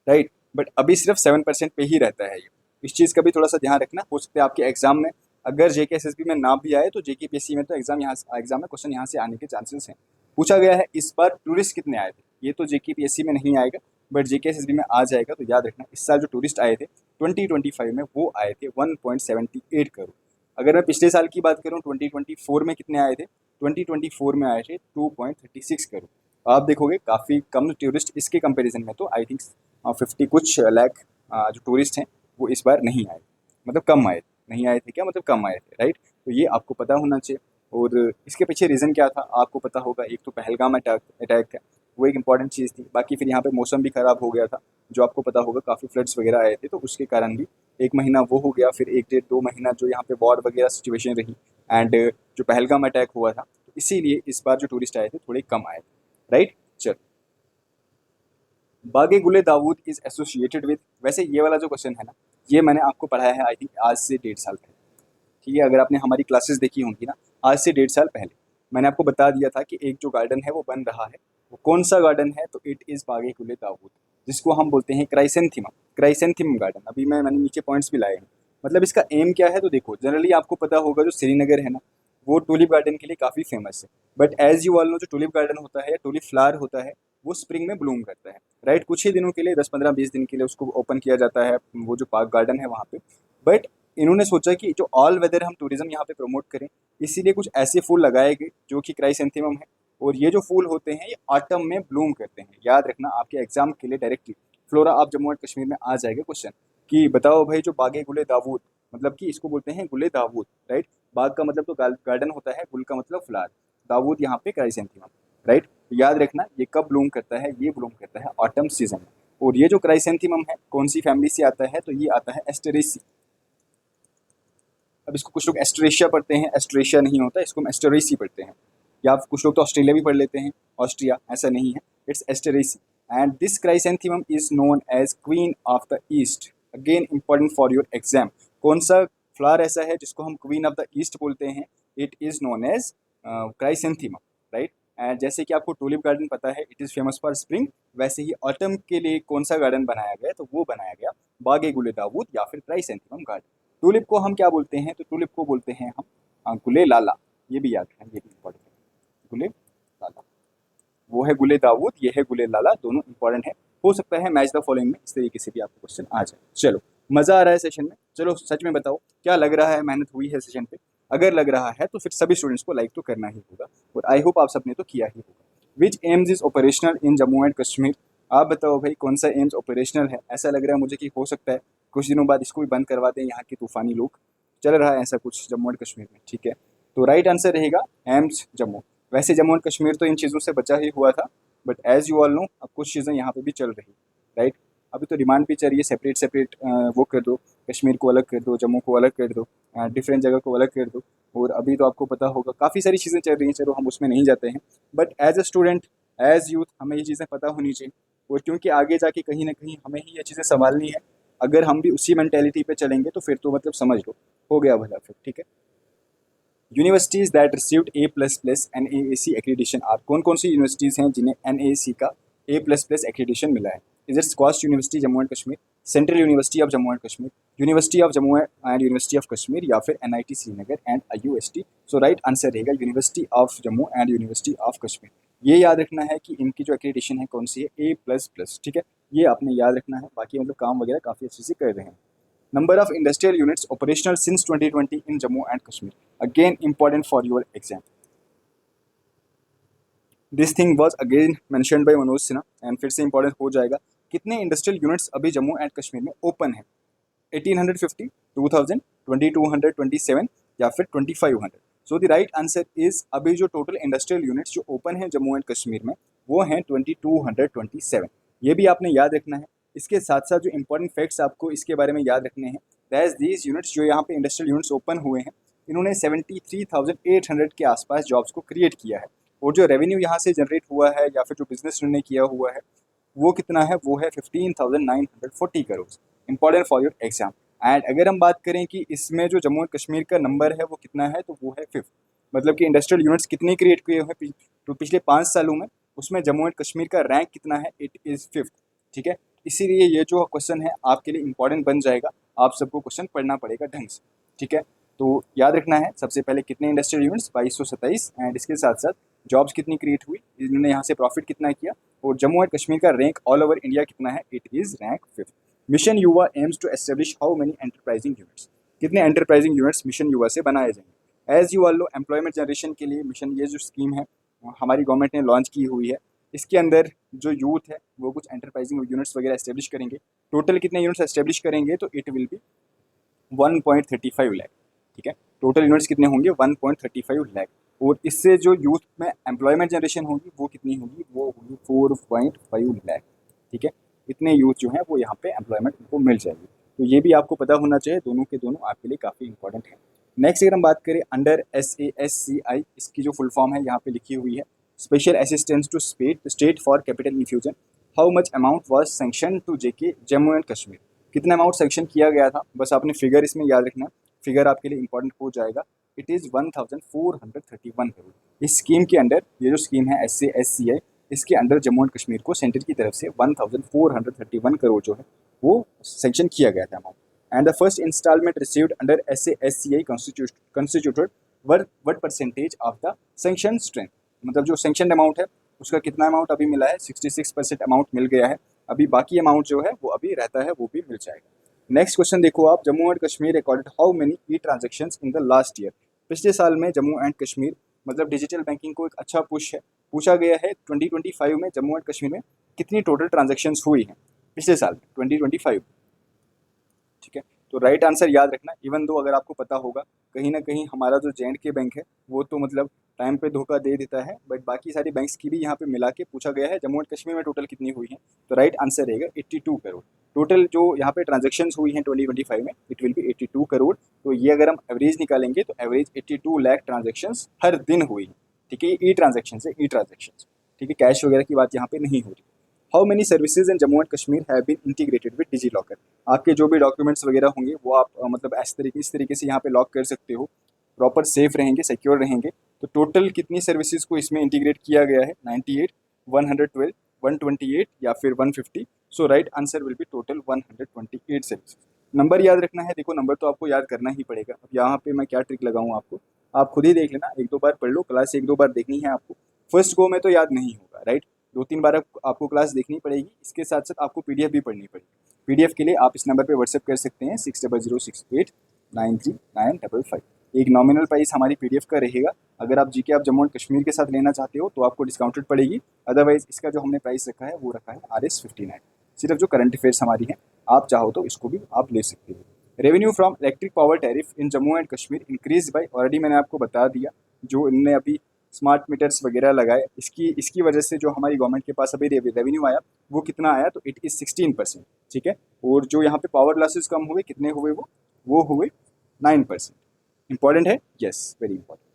राइट। बट अभी सिर्फ 7% पे ही रहता है ये, इस चीज़ का भी थोड़ा सा ध्यान रखना। हो सकता है आपके एग्जाम में अगर JK SSB में ना भी आए तो JKPSC में तो एग्जाम में क्वेश्चन यहाँ से आने के चांसेस हैं। पूछा गया है इस बार टूरिस्ट कितने आए थे, ये तो JKPSC में नहीं आएगा बट JK SSB में आ जाएगा। तो याद रखना इस साल जो टूरिस्ट आए थे 2025 में वो आए थे 1.78 करोड़। अगर मैं पिछले साल की बात करूँ 2024 में कितने आए थे, 2024 में आए थे 2.36 करोड़। आप देखोगे काफ़ी कम टूरिस्ट इसके कंपेरिजन में, तो आई थिंक 50 कुछ लाख जो टूरिस्ट हैं वो इस बार नहीं आए, मतलब कम आए, नहीं आए थे क्या मतलब कम आए थे, राइट। तो ये आपको पता होना चाहिए। और इसके पीछे रीज़न क्या था आपको पता होगा, एक तो पहलगाम अटैक था, वो एक इंपॉर्टेंट चीज़ थी। बाकी फिर यहाँ पे मौसम भी ख़राब हो गया था, जो आपको पता होगा, काफ़ी फ्लड्स वगैरह आए थे, तो उसके कारण भी एक महीना वो हो गया। फिर 1 डेढ़ 2 महीना जो यहाँ पे वॉर वगैरह सिचुएशन रही, एंड जो पहलगाम अटैक हुआ था, तो इसीलिए इस बार जो टूरिस्ट आए थे थोड़े कम आए थे, राइट। चलो, बागे गुले दाऊद इज एसोसिएटेड विद, वैसे ये वाला जो क्वेश्चन है ना, ये मैंने आपको पढ़ाया है आई थिंक आज से 1.5 साल पहले, ठीक है। अगर आपने हमारी क्लासेस देखी होंगी ना, आज से 1.5 साल पहले मैंने आपको बता दिया था कि एक जो गार्डन है वो बन रहा है, वो कौन सा गार्डन है, तो इट इज़ बागे गुले दाऊद, जिसको हम बोलते हैं क्राइसेंथिमम, क्राइसेंथिमम गार्डन। अभी मैंने नीचे पॉइंट्स भी लाए हैं। मतलब इसका एम क्या है, तो देखो, जनरली आपको पता होगा जो श्रीनगर है ना, वो टूलिप गार्डन के लिए काफ़ी फेमस है। But as you all know, जो टूलिप गार्डन होता है या टूलिप फ्लावर होता है, वो स्प्रिंग में ब्लूम करता है, राइट। कुछ ही दिनों के लिए, 10 15 20 दिन के लिए उसको ओपन किया जाता है, वो जो पार्क गार्डन है वहाँ पे। बट इन्होंने सोचा कि जो ऑल वेदर हम टूरिज्म यहाँ पे प्रमोट करें, इसीलिए कुछ ऐसे फूल लगाए गए जो कि क्राइसेंथेमम है। और ये जो फूल होते हैं ये ऑटम में ब्लूम करते हैं। याद रखना, आपके एग्जाम के लिए directly flora of Jammu and Kashmir में आ जाएगा क्वेश्चन कि बताओ भाई, जो बागे गुले दाऊद, मतलब कि इसको बोलते हैं गुले दाऊद, राइट। बाग का मतलब तो गार्डन होता है, गुल का मतलब फ्लावर, दाऊद यहाँ पे क्राइसेंथेमम, राइट। याद रखना, ये कब ब्लूम करता है, ये ब्लूम करता है ऑटम सीजन में। और ये जो क्राइसेंथेमम है कौन सी फैमिली से आता है, तो ये आता है एस्टेरेसी। अब इसको कुछ लोग एस्ट्रेशिया पढ़ते हैं, एस्ट्रेशिया नहीं होता, इसको हम एस्टेरेसी पढ़ते हैं। या कुछ लोग तो ऑस्ट्रेलिया भी पढ़ लेते हैं, ऑस्ट्रिया, ऐसा नहीं है, it's Asteraceae. And this chrysanthemum is known as queen of the east. Again important for your exam, कौन सा फ्लावर ऐसा है जिसको हम क्वीन ऑफ द ईस्ट बोलते हैं, it is known as chrysanthemum, right. And जैसे कि आपको टूलिप गार्डन पता है, it is famous for spring, वैसे ही ऑटम के लिए कौन सा गार्डन बनाया गया, तो वो बनाया गया बागे गुले दाऊद या फिर क्राइसेंथेमम गार्डन। टूलिप को हम क्या बोलते हैं, तो टूलिप को बोलते हैं हम गुले लाला। ये भी याद रखें, ये भी इंपॉर्टेंट है, गुले लाला। वो है गुले दाऊद, ये है गुले लाला, दोनों इंपॉर्टेंट है। हो सकता है मैच द फॉलोइंग में इस तरीके से भी आपको क्वेश्चन आ जाए। चलो, मज़ा आ रहा है सेशन में। चलो सच में बताओ, क्या लग रहा है, मेहनत हुई है सेशन पे? अगर लग रहा है तो फिर सभी स्टूडेंट्स को लाइक तो करना ही होगा, और आई होप आप सबने तो किया ही होगा। Which aims is operational in Jammu and Kashmir? आप बताओ भाई, कौन सा एम्स ऑपरेशनल है? ऐसा लग रहा है मुझे कि हो सकता है कुछ दिनों बाद इसको भी बंद करवा दें यहाँ के तूफानी लोग। चल रहा है ऐसा कुछ जम्मू एंड कश्मीर में, ठीक है। तो राइट आंसर रहेगा एम्स जम्मू। वैसे जम्मू एंड कश्मीर तो इन चीज़ों से बचा ही हुआ था, but as you all know, अब कुछ चीज़ें यहाँ पे भी चल रही, राइट। अभी तो डिमांड भी चल रही है, सेपरेट सेपरेट वो कर दो, कश्मीर को अलग कर दो, जम्मू को अलग कर दो, डिफरेंट जगह को अलग कर दो। और अभी तो आपको पता होगा काफ़ी सारी चीज़ें चल रही हैं, चलो हम उसमें नहीं जाते हैं। But as a student, as youth, हमें ये चीज़ें पता होनी चाहिए। और क्योंकि आगे जाके कहीं ना कहीं हमें ही ये चीज़ें संभालनी है, अगर हम भी उसी मेंटेलिटी पे चलेंगे तो फिर तो मतलब समझ लो, हो गया भला फिर, ठीक है। Universities that received A++ NAAC accreditation are, कौन कौन सी यूनिवर्सिटीज़ हैं जिन्हें NAAC का A++ एक्रीडिशन मिला है? Is it SKUAST university Jammu and Kashmir, central university of Jammu and Kashmir, university of Jammu and university of Kashmir, या फिर NIT Srinagar and IUST? So right answer रहेगा university of Jammu and university of Kashmir. ये याद रखना है कि इनकी जो एक्रीडिशन है कौन सी है, A++, ठीक है। ये आपने याद रखना है, बाकी मतलब काम वगैरह काफ़ी अच्छे से कर रहे हैं। Number of industrial units operational since 2020 in Jammu and Kashmir. Again, important for your exam. This thing was again mentioned by Manoj Sinha and फिर से important हो जाएगा। कितने इंडस्ट्रियल यूनिट्स अभी जम्मू एंड कश्मीर में ओपन है? 1850, 2000, 2200, 27 या फिर 2500? So the right answer is, अभी जो टोटल इंडस्ट्रियल यूनिट्स जो ओपन है जम्मू एंड कश्मीर में, वो हैं 2227। ये भी आपने याद रखना है। इसके साथ साथ जो इंपॉर्टेंट फैक्ट्स आपको इसके बारे में याद रखने हैं, दैट दीज यूनिट्स, जो यहाँ पे इंडस्ट्रियल यूनिट्स ओपन हुए हैं, इन्होंने 73,800 के आसपास जॉब्स को क्रिएट किया है। और जो रेवेन्यू यहाँ से जनरेट हुआ है या फिर जो बिजनेस इन्होंने किया हुआ है, वो कितना है, वो है 15,940 crore. Important for your exam. And अगर हम बात करें कि इसमें जो जम्मू एंड कश्मीर का नंबर है वो कितना है, तो वो है 5th। मतलब कि इंडस्ट्रियल यूनिट्स कितने क्रिएट किए हुए तो पिछले 5 सालों में, उसमें जम्मू एंड कश्मीर का रैंक कितना है, इट इज़ 5th, ठीक है। इसीलिए ये जो क्वेश्चन है आपके लिए इंपॉर्टेंट बन जाएगा, आप सबको क्वेश्चन पढ़ना पड़ेगा ढंग से, ठीक है। तो याद रखना है सबसे पहले कितने इंडस्ट्रियल यूनिट्स, 2227, एंड इसके साथ साथ जॉब्स कितनी क्रिएट हुई, इन्होंने यहाँ से प्रॉफिट कितना किया, और जम्मू एंड कश्मीर का रैंक ऑल ओवर इंडिया कितना है, it is rank 5th। Mission Yuva aims to establish how many enterprising units? कितने एंटरप्राइजिंग यूनिट्स मिशन युवा से बनाए जाएंगे? As you all know, employment generation के लिए मिशन, ये जो स्कीम है हमारी गवर्नमेंट ने लॉन्च की हुई है, इसके अंदर जो यूथ है वो कुछ एंटरप्राइजिंग यूनिट्स वगैरह एस्टेब्लिश करेंगे। टोटल कितने यूनिट्स एस्टेब्लिश करेंगे, तो इट विल बी 1.35 लाख, ठीक है। टोटल यूनिट्स कितने होंगे, 1.35 लाख। और इससे जो यूथ में एम्प्लॉयमेंट जनरेशन होगी वो कितनी होगी, वो होगी 4.5 लाख। ठीक है, इतने यूथ जो हैं वो यहाँ पे एम्प्लॉयमेंट उनको मिल जाएगी। तो ये भी आपको पता होना चाहिए, दोनों के दोनों आपके लिए काफ़ी इंपॉर्टेंट है। नेक्स्ट अगर हम बात करें अंडर SASCI, इसकी जो फुल फॉर्म है यहाँ पे लिखी हुई है, special assistance to state for capital infusion. How much amount was sanction to JK Jammu and Kashmir. कितना अमाउंट सेंक्शन किया गया था, बस आपने फिगर इसमें याद रखना, फिगर आपके लिए इंपॉर्टेंट हो जाएगा। It is 1431 crore. इस स्कीम के अंडर, ये जो स्कीम है SASCI, इसके अंडर जम्मू एंड कश्मीर को सेंटर की तरफ से 1431 करोड़ जो है वो सेंक्शन किया गया था amount. And the first instalment received under SASCI constituted what percentage of the sanction strength. मतलब जो सेंक्शन अमाउंट है उसका कितना अमाउंट अभी मिला है, 66% अमाउंट मिल गया है। अभी बाकी अमाउंट जो है वो अभी रहता है, वो भी मिल जाएगा। नेक्स्ट क्वेश्चन देखो आप, Jammu and Kashmir recorded how many E transactions in the last year. पिछले साल में जम्मू एंड कश्मीर मतलब डिजिटल बैंकिंग को एक अच्छा पुश है, पूछा गया है 2025 में जम्मू एंड कश्मीर में कितनी टोटल ट्रांजेक्शन्स हुई हैं पिछले साल में 2025। ठीक है, तो राइट आंसर याद रखना। इवन दो अगर आपको पता होगा कहीं ना कहीं हमारा जो JNK बैंक है वो तो मतलब टाइम पे धोखा दे देता है, बट बाकी सारी बैंक्स की भी यहाँ पे मिला के पूछा गया है जम्मू एंड कश्मीर में टोटल कितनी हुई है, तो राइट आंसर रहेगा 82 करोड़। टोटल जो यहाँ पे ट्रांजेक्शन्स हुई हैं 2025 में इट विल बी 82 करोड़। तो ये अगर हम एवरेज निकालेंगे तो एवरेज 82 लाख ट्रांजेक्शन्स हर दिन हुई हैं। ठीक है, ई ट्रांजेक्शन है, ई ट्रांजेक्शन। ठीक है, कैश वगैरह की बात यहाँ पे नहीं हो रही। How many services in Jammu and Kashmir have been integrated with DigiLocker. आपके जो भी डॉक्यूमेंट्स वगैरह होंगे वो आप मतलब इस तरीके से यहाँ पे लॉक कर सकते हो, प्रॉपर सेफ रहेंगे, सिक्योर रहेंगे। तो टोटल कितनी सर्विसेज को इसमें इंटीग्रेट किया गया है, 98, 112, 128 या फिर 150। So right answer will be total 128 services. Number याद रखना है, देखो नंबर तो आपको याद करना ही पड़ेगा। अब यहाँ पे मैं क्या ट्रिक लगाऊँ आपको, आप खुद ही देख लेना, एक दो बार पढ़ लो, क्लास एक दो बार देखनी है आपको। फर्स्ट गो में तो याद नहीं होगा, राइट, 2-3 बार आपको क्लास देखनी पड़ेगी, इसके साथ साथ आपको PDF भी पढ़नी पड़ेगी। PDF के लिए आप इस नंबर पे व्हाट्सएप कर सकते हैं 6006893955। एक नॉमिनल प्राइस हमारी PDF का रहेगा। अगर आप GK आप जम्मू एंड कश्मीर के साथ लेना चाहते हो तो आपको डिस्काउंटेड पड़ेगी, अदरवाइज इसका जो हमने प्राइस रखा है वो रखा है RS59। सिर्फ जो करंट अफेयर्स हमारी हैं, आप चाहो तो इसको भी आप ले सकते हो। Revenue from electric power tariff in Jammu and Kashmir increase by, already मैंने आपको बता दिया, जो इनने अभी स्मार्ट मीटर्स वगैरह लगाए इसकी वजह से जो हमारी गवर्नमेंट के पास अभी रेवेन्यू आया वो कितना आया, तो इट इज़ 16%। ठीक है, और जो यहाँ पे पावर लॉसेस कम हुए, कितने हुए वो हुए 9%। इंपॉर्टेंट है, yes, very important.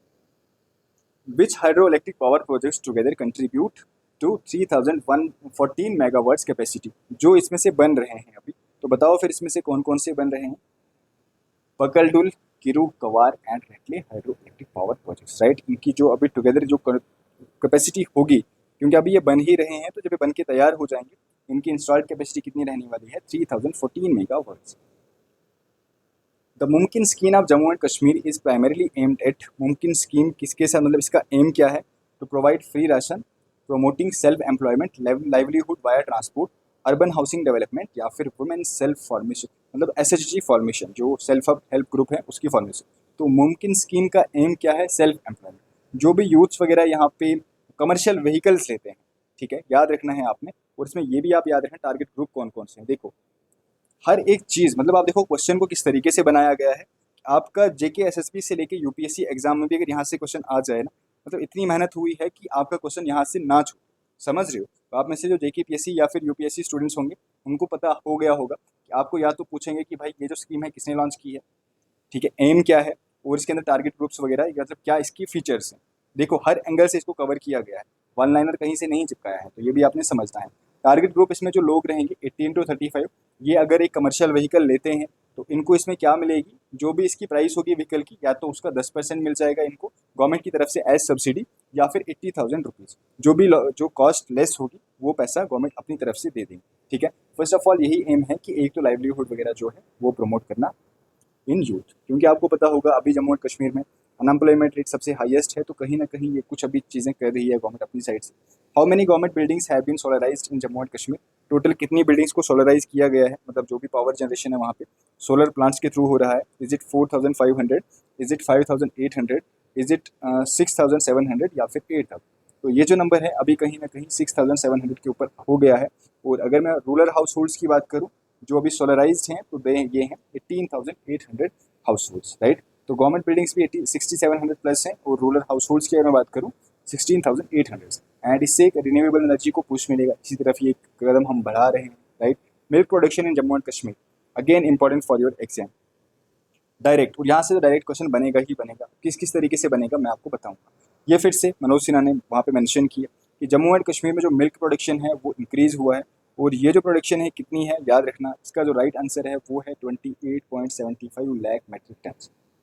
Which hydro electric power projects together contribute to 3114 megawatts capacity. जो इसमें से बन रहे हैं अभी, तो बताओ फिर इसमें से कौन कौन से बन रहे हैं। Pakaldul, Kiru, Kwar and Ratle hydro electric power projects, right. इनकी जो अभी टुगेदर जो कैपेसिटी होगी, क्योंकि अभी ये बन ही रहे हैं, तो जब ये बन के तैयार हो जाएंगे इनकी इंस्टॉल्ड कैपेसिटी कितनी रहने वाली है, 3014 megawatts. The Mumkin scheme of Jammu and Kashmir is primarily aimed at. Mumkin scheme किसके साथ, मतलब इसका एम क्या है, to provide free ration, promoting self employment, livelihood via transport, urban housing development या फिर वुमेन सेल्फ फॉर्मेशन, मतलब SHG फॉर्मेशन, जो सेल्फ हेल्प ग्रुप है उसकी फॉर्मेशन। तो मुमकिन स्कीम का एम क्या है, सेल्फ एम्प्लॉयमेंट। जो भी यूथ्स वगैरह यहाँ पे कमर्शियल व्हीकल्स लेते हैं, ठीक है, याद रखना है आपने। और इसमें ये भी आप याद रखें टारगेट ग्रुप कौन कौन से हैं। देखो हर एक चीज़, मतलब आप देखो क्वेश्चन को किस तरीके से बनाया गया है। आपका JK SSB से लेके UPSC एग्जाम में भी अगर यहाँ से क्वेश्चन आ जाए ना, मतलब इतनी मेहनत हुई है कि आपका क्वेश्चन यहाँ से ना छूटे, समझ रहे हो। तो आप में से जो JK PSC या फिर UPSC स्टूडेंट्स होंगे उनको पता हो गया होगा कि आपको या तो पूछेंगे कि भाई ये जो स्कीम है किसने लॉन्च की है, ठीक है, एम क्या है, और इसके अंदर टारगेट ग्रुप्स वगैरह मतलब क्या इसकी फीचर्स हैं। देखो हर एंगल से इसको कवर किया गया है, वन लाइनर कहीं से नहीं चिपकाया है, तो ये भी आपने समझना है। टारगेट ग्रुप इसमें जो लोग रहेंगे 18 to 35, ये अगर एक कमर्शियल व्हीकल लेते हैं तो इनको इसमें क्या मिलेगी, जो भी इसकी प्राइस होगी व्हीकल की, या तो उसका 10% मिल जाएगा इनको गवर्नमेंट की तरफ से एज सब्सिडी, या फिर 80,000 रुपीज़ जो भी जो कॉस्ट लेस होगी वो पैसा गवर्नमेंट अपनी तरफ से दे देंगे। ठीक है, फर्स्ट ऑफ ऑल यही एम है कि एक तो लाइवलीहुड वगैरह जो है वो प्रमोट करना इन यूथ, क्योंकि आपको पता होगा अभी जम्मू एंड कश्मीर में अनएम्प्लॉयमेंट रेट सबसे हाईएस्ट है, तो कहीं ना कहीं ये कुछ अभी चीज़ें कर रही है गवर्नमेंट अपनी साइड से। How many government buildings have been solarised in Jammu and Kashmir. Total कितनी बिल्डिंग्स को सोलराइज किया गया है, मतलब जो भी पावर जनरेशन है वहाँ पे सोलर प्लांट्स के थ्रू हो रहा है। Is it 4500, is it 5800, is it 6700 या फिर 8000। तो ये जो नंबर है अभी कहीं ना कहीं 6700 के ऊपर हो गया है। और अगर मैं रूरल हाउस होल्ड्स की बात करूँ जो अभी सोलराइज्ड हैं, तो ये हैं 18,800 हाउस होल्ड्स, राइट। तो गवर्नमेंट बिल्डिंग्स भी 6700 प्लस हैं और रूरल हाउस होल्ड्स की अगर मैं बात करूँ 16,800 एंड इससे एक रिन्यूएबल एनर्जी को पुश मिलेगा। इसी तरफ ये कदम हम बढ़ा रहे हैं, right. Milk production in Jammu and Kashmir again important for your exam direct, और यहाँ से तो डायरेक्ट क्वेश्चन बनेगा ही बनेगा। किस किस तरीके से बनेगा मैं आपको बताऊंगा। ये फिर से मनोज सिन्हा ने वहाँ पे मेंशन किया कि जम्मू एंड कश्मीर में जो मिल्क प्रोडक्शन है वो इंक्रीज़ हुआ है, और ये जो प्रोडक्शन है कितनी है याद रखना, इसका जो राइट आंसर है वो है 28.75 लाख मेट्रिक टन।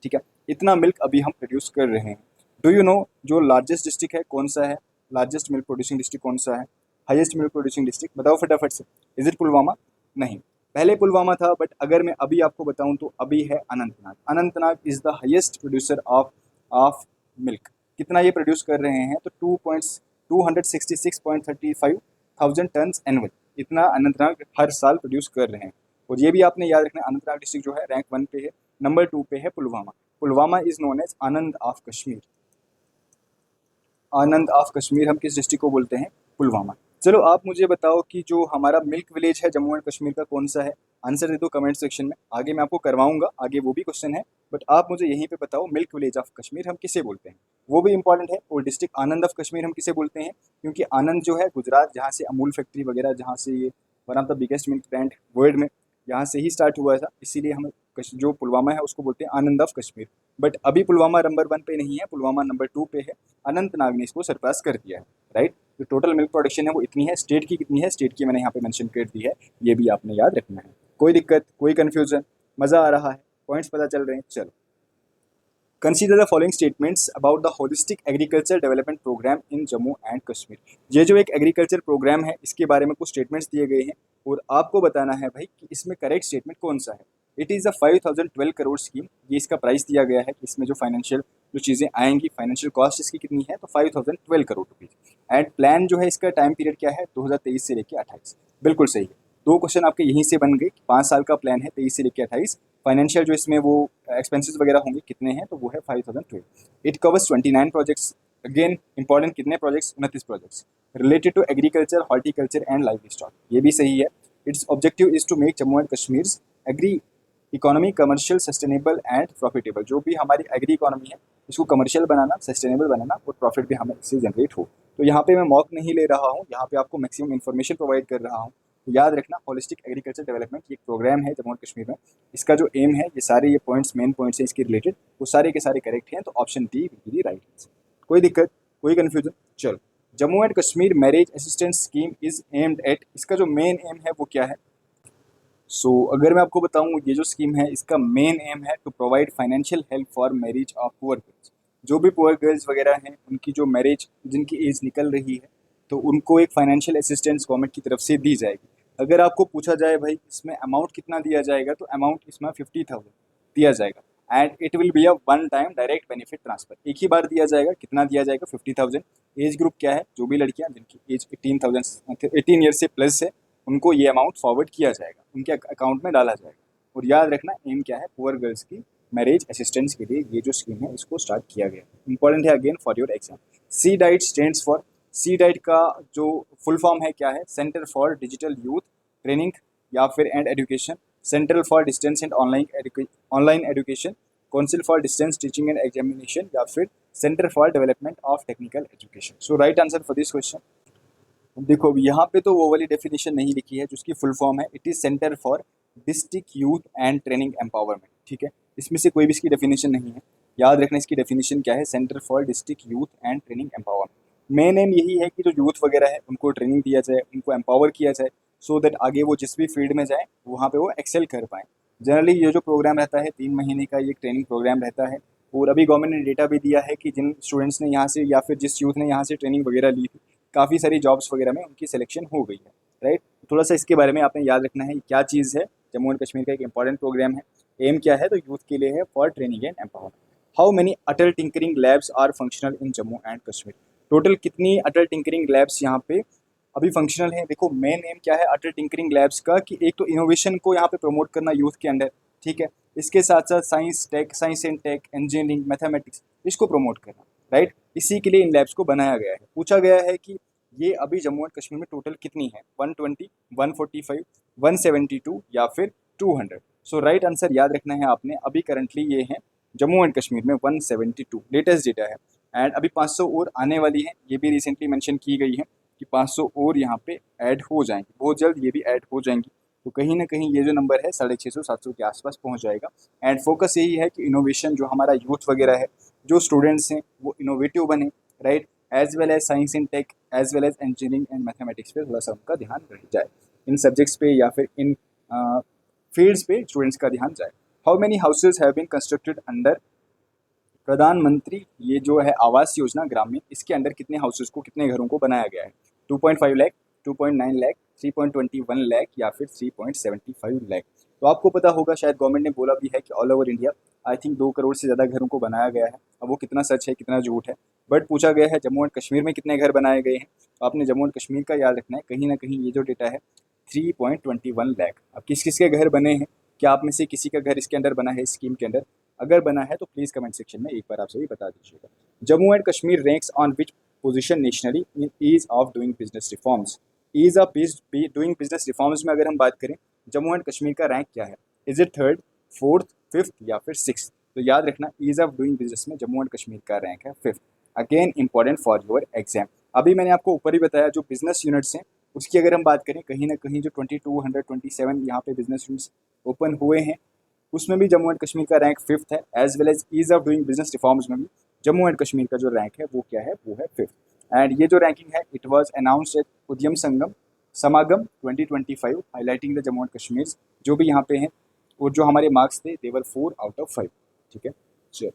ठीक है, इतना मिल्क अभी हम प्रोड्यूस कर रहे हैं। डू यू नो जो लार्जेस्ट डिस्ट्रिक्ट है कौन सा है, लार्जेस्ट मिल्क प्रोड्यूसिंग डिस्ट्रिक्ट कौन सा है, हाईएस्ट मिल्क प्रोड्यूसिंग डिस्ट्रिक्ट बताओ फटाफट से। Is it Pulwama? नहीं, पहले पुलवामा था, बट अगर मैं अभी आपको बताऊं तो अभी है Anantnag. Anantnag is the highest producer of milk. कितना ये प्रोड्यूस कर रहे हैं तो 266.35 थाउजेंड टन एनुअल, इतना अनंतनाग हर साल प्रोड्यूस कर रहे हैं। और ये भी आपने याद रखना, अनंतनाग डिस्ट्रिक्ट जो है रैंक 1 पे है, नंबर 2 पे है Pulwama. Pulwama is known as Anand of Kashmir. Anand of Kashmir हम किस डिस्ट्रिक्ट को बोलते हैं? पुलवामा। चलो आप मुझे बताओ कि जो हमारा मिल्क विलेज है जम्मू एंड कश्मीर का कौन सा है, आंसर दे दो कमेंट सेक्शन में। आगे मैं आपको करवाऊंगा, आगे वो भी क्वेश्चन है, बट आप मुझे यहीं पे बताओ मिल्क विलेज ऑफ कश्मीर हम किसे बोलते हैं, वो भी इंपॉर्टेंट है। और डिस्ट्रिक्ट आनंद ऑफ कश्मीर हम किसे बोलते हैं, क्योंकि आनंद जो है गुजरात, जहाँ से अमूल फैक्ट्री वगैरह, जहाँ से ये one of the biggest milk brand world में, यहाँ से ही स्टार्ट हुआ था, इसीलिए हम जो पुलवामा है उसको बोलते हैं आनंद ऑफ कश्मीर। बट अभी पुलवामा नंबर 1 पे नहीं है, पुलवामा नंबर 2 पे है, अनंतनाग ने इसको सरपास कर दिया है, राइट। जो टोटल मिल्क प्रोडक्शन है वो इतनी है। स्टेट की कितनी है, स्टेट की मैंने यहाँ पे मेंशन कर दी है, ये भी आपने याद रखना है। कोई दिक्कत, कोई कन्फ्यूजन, मज़ा आ रहा है, पॉइंट्स पता चल रहे हैं? चलो, consider the following statements about the holistic agriculture development programme in Jammu and Kashmir. ये जो एक एग्रीकल्चर प्रोग्राम है इसके बारे में कुछ स्टेटमेंट्स दिए गए हैं, और आपको बताना है भाई कि इसमें करेक्ट स्टेटमेंट कौन सा है। It is a 5012 crore scheme, ये इसका प्राइस दिया गया है कि इसमें जो फाइनेंशियल जो चीज़ें आएंगी, फाइनेंशियल कॉस्ट इसकी कितनी है, तो 5012 करोड़ रुपीज़। एंड प्लान जो है इसका टाइम पीरियड क्या है, 2023 से लेकर 28। बिल्कुल सही है, 2 क्वेश्चन आपके यहीं से बन गए। 5 साल का प्लान है, 23 से लेकर 28। फाइनेंशियल जो इसमें वो एक्सपेंसेस वगैरह होंगे कितने हैं, तो वो है 5012। It covers 29 projects. Again important, कितने projects? 29 projects related to agriculture, horticulture and livestock, ये भी सही है। Its objective is to make Jammu and Kashmir agri economy commercial, sustainable and profitable. जो भी हमारी एग्री इकोनॉमी है इसको कमर्शियल बनाना, सस्टेनेबल बनाना, और प्रॉफिट भी हमें इससे जनरेट हो। तो यहाँ पे मैं मॉक नहीं ले रहा हूँ, यहाँ पे आपको मैक्सिमम इन्फॉर्मेशन प्रोवाइड कर रहा हूँ। तो याद रखना, होलिस्टिक एग्रीकल्चर डेवलपमेंट ये एक प्रोग्राम है जम्मू एंड कश्मीर में। इसका जो एम है, ये सारे ये पॉइंट्स, मेन पॉइंट्स हैं इसके रिलेटेड, वो सारे के सारे करेक्ट हैं, तो option D will be the right answer. कोई दिक्कत, कोई कन्फ्यूजन? चलो, Jammu and Kashmir marriage assistance scheme is aimed at, इसका जो मेन एम है वो क्या है? अगर मैं आपको बताऊं, ये जो स्कीम है इसका मेन एम है to provide financial help for marriage of poor girls. जो भी पुअर गर्ल्स वगैरह हैं उनकी जो मैरिज, जिनकी एज निकल रही है, तो उनको एक फाइनेंशियल असिस्टेंस गवर्नमेंट की तरफ से दी जाएगी। अगर आपको पूछा जाए भाई इसमें अमाउंट कितना दिया जाएगा, तो अमाउंट इसमें 50,000 दिया जाएगा। And it will be a one time direct benefit transfer, एक ही बार दिया जाएगा। कितना दिया जाएगा? 50,000। एज ग्रुप क्या है? जो भी लड़कियां जिनकी एज 18 ईयर से प्लस है, उनको ये अमाउंट फॉरवर्ड किया जाएगा, उनके अकाउंट में डाला जाएगा। और याद रखना, एम क्या है? पुअर गर्ल्स की मैरिज असिस्टेंस के लिए ये जो स्कीम है इसको स्टार्ट किया गया। इंपॉर्टेंट है again for your exam. C DIT stands for, C DIT का जो फुल फॉर्म है क्या है? Centre for digital youth training या फिर and education, central for distance and online education, council for distance teaching and examination, या फिर centre for development of technical education. So right answer for this question, देखो यहाँ पे तो वो वाली डेफिनेशन नहीं लिखी है जिसकी फुल फॉर्म है, it is centre for district youth and training empowerment. ठीक है, इसमें से कोई भी इसकी डेफिनेशन नहीं है। याद रखना इसकी डेफिनेशन क्या है, centre for district youth and training empowerment. Main M यही है कि जो यूथ वगैरह है उनको ट्रेनिंग दिया जाए, उनको एम्पावर किया जाए, सो दैट आगे वो जिस भी फील्ड में जाए वहाँ पे वो एक्सेल कर पाएँ। जनरली ये जो प्रोग्राम रहता है 3 महीने का, ये ट्रेनिंग प्रोग्राम रहता है। और अभी गवर्नमेंट ने डेटा भी दिया है कि जिन स्टूडेंट्स ने यहाँ से या फिर जिस यूथ ने यहाँ से ट्रेनिंग वगैरह ली थी, काफ़ी सारी जॉब्स वगैरह में उनकी सिलेक्शन हो गई है, राइट। थोड़ा सा इसके बारे में आपने याद रखना है क्या चीज़ है। जम्मू एंड कश्मीर का एक इंपॉर्टेंट प्रोग्राम है। एम क्या है? तो यूथ के लिए है, for training and empowerment. How many Atal tinkering labs are functional in Jammu and Kashmir? Total कितनी अटल टिंकरिंग लैब्स यहाँ पे अभी फंक्शनल है? देखो मेन एम क्या है अटल टिंकरिंग लैब्स का, कि एक तो इनोवेशन को यहाँ पे प्रमोट करना यूथ के अंदर, ठीक है। इसके साथ साथ science and tech, engineering, mathematics, इसको प्रमोट करना, राइट। इसी के लिए इन लैब्स को बनाया गया है। पूछा गया है कि ये अभी जम्मू एंड कश्मीर में टोटल कितनी है? 120, 145, 172 या फिर 200? सो राइट आंसर याद रखना है आपने, अभी करंटली ये है जम्मू एंड कश्मीर में 172 लेटेस्ट डेटा है। एंड अभी 500 और आने वाली है, ये भी रिसेंटली मेंशन की गई है कि 500 और यहाँ पे ऐड हो जाएंगी, बहुत जल्द ये भी ऐड हो जाएंगी। तो कहीं ना कहीं ये जो नंबर है 650-700 के आसपास पहुँच जाएगा। एंड फोकस यही है कि इनोवेशन जो हमारा यूथ वगैरह है, जो स्टूडेंट्स हैं वो इनोवेटिव बने, right, as well as science and tech as well as engineering and mathematics पे थोड़ा सा उनका ध्यान रह जाए, इन सब्जेक्ट्स पे या फिर इन फील्ड्स पे स्टूडेंट्स का ध्यान जाए। How many houses have been constructed under प्रधानमंत्री, ये जो है आवास योजना ग्रामीण, इसके अंडर कितने हाउसेज को, कितने घरों को बनाया गया है? 2.5 लाख, 2.9 लाख, 3.21 लाख या फिर 3.75 लाख। तो आपको पता होगा, शायद गवर्नमेंट ने बोला भी है कि all over India I think 2 crore से ज़्यादा घरों को बनाया गया है। अब वो कितना सच है कितना झूठ है, बट पूछा गया है जम्मू एंड कश्मीर में कितने घर बनाए गए हैं। तो आपने जम्मू एंड कश्मीर का याद रखना है, कहीं ना कहीं ये जो डेटा है 3.21 लाख। अब किस किस के घर बने हैं, क्या आप में से किसी का घर इसके अंदर बना है, स्कीम के अंदर? अगर बना है तो प्लीज़ कमेंट सेक्शन में एक बार आप सभी बता दीजिएगा। Jammu and Kashmir ranks on which position nationally in ease of doing business reforms? Ease of doing business reforms में अगर हम बात करें, जम्मू एंड कश्मीर का रैंक क्या है? Is it third, fourth, fifth या फिर सिक्स? तो याद रखना, ईज ऑफ डूइंग बिजनेस में जम्मू एंड कश्मीर का रैंक है fifth. Again important for your exam. अभी मैंने आपको ऊपर ही बताया, जो बिजनेस यूनिट्स हैं उसकी अगर हम बात करें, कहीं ना कहीं जो 2227 यहाँ पे बिजनेस यूनिट्स ओपन हुए हैं, उसमें भी जम्मू एंड कश्मीर का रैंक फिफ्थ है। As well as ease of doing business reforms में भी जम्मू एंड कश्मीर का जो रैंक है वो क्या है, वो है फिफ्थ। एंड ये जो रैंकिंग है, इट वाज अनाउंस्ड एट उद्यम संगम समागम 2025 highlighting the Jammu and Kashmir. जो भी यहाँ पे हैं और जो हमारे मार्क्स थे, देवर 4/5। ठीक है, चलो।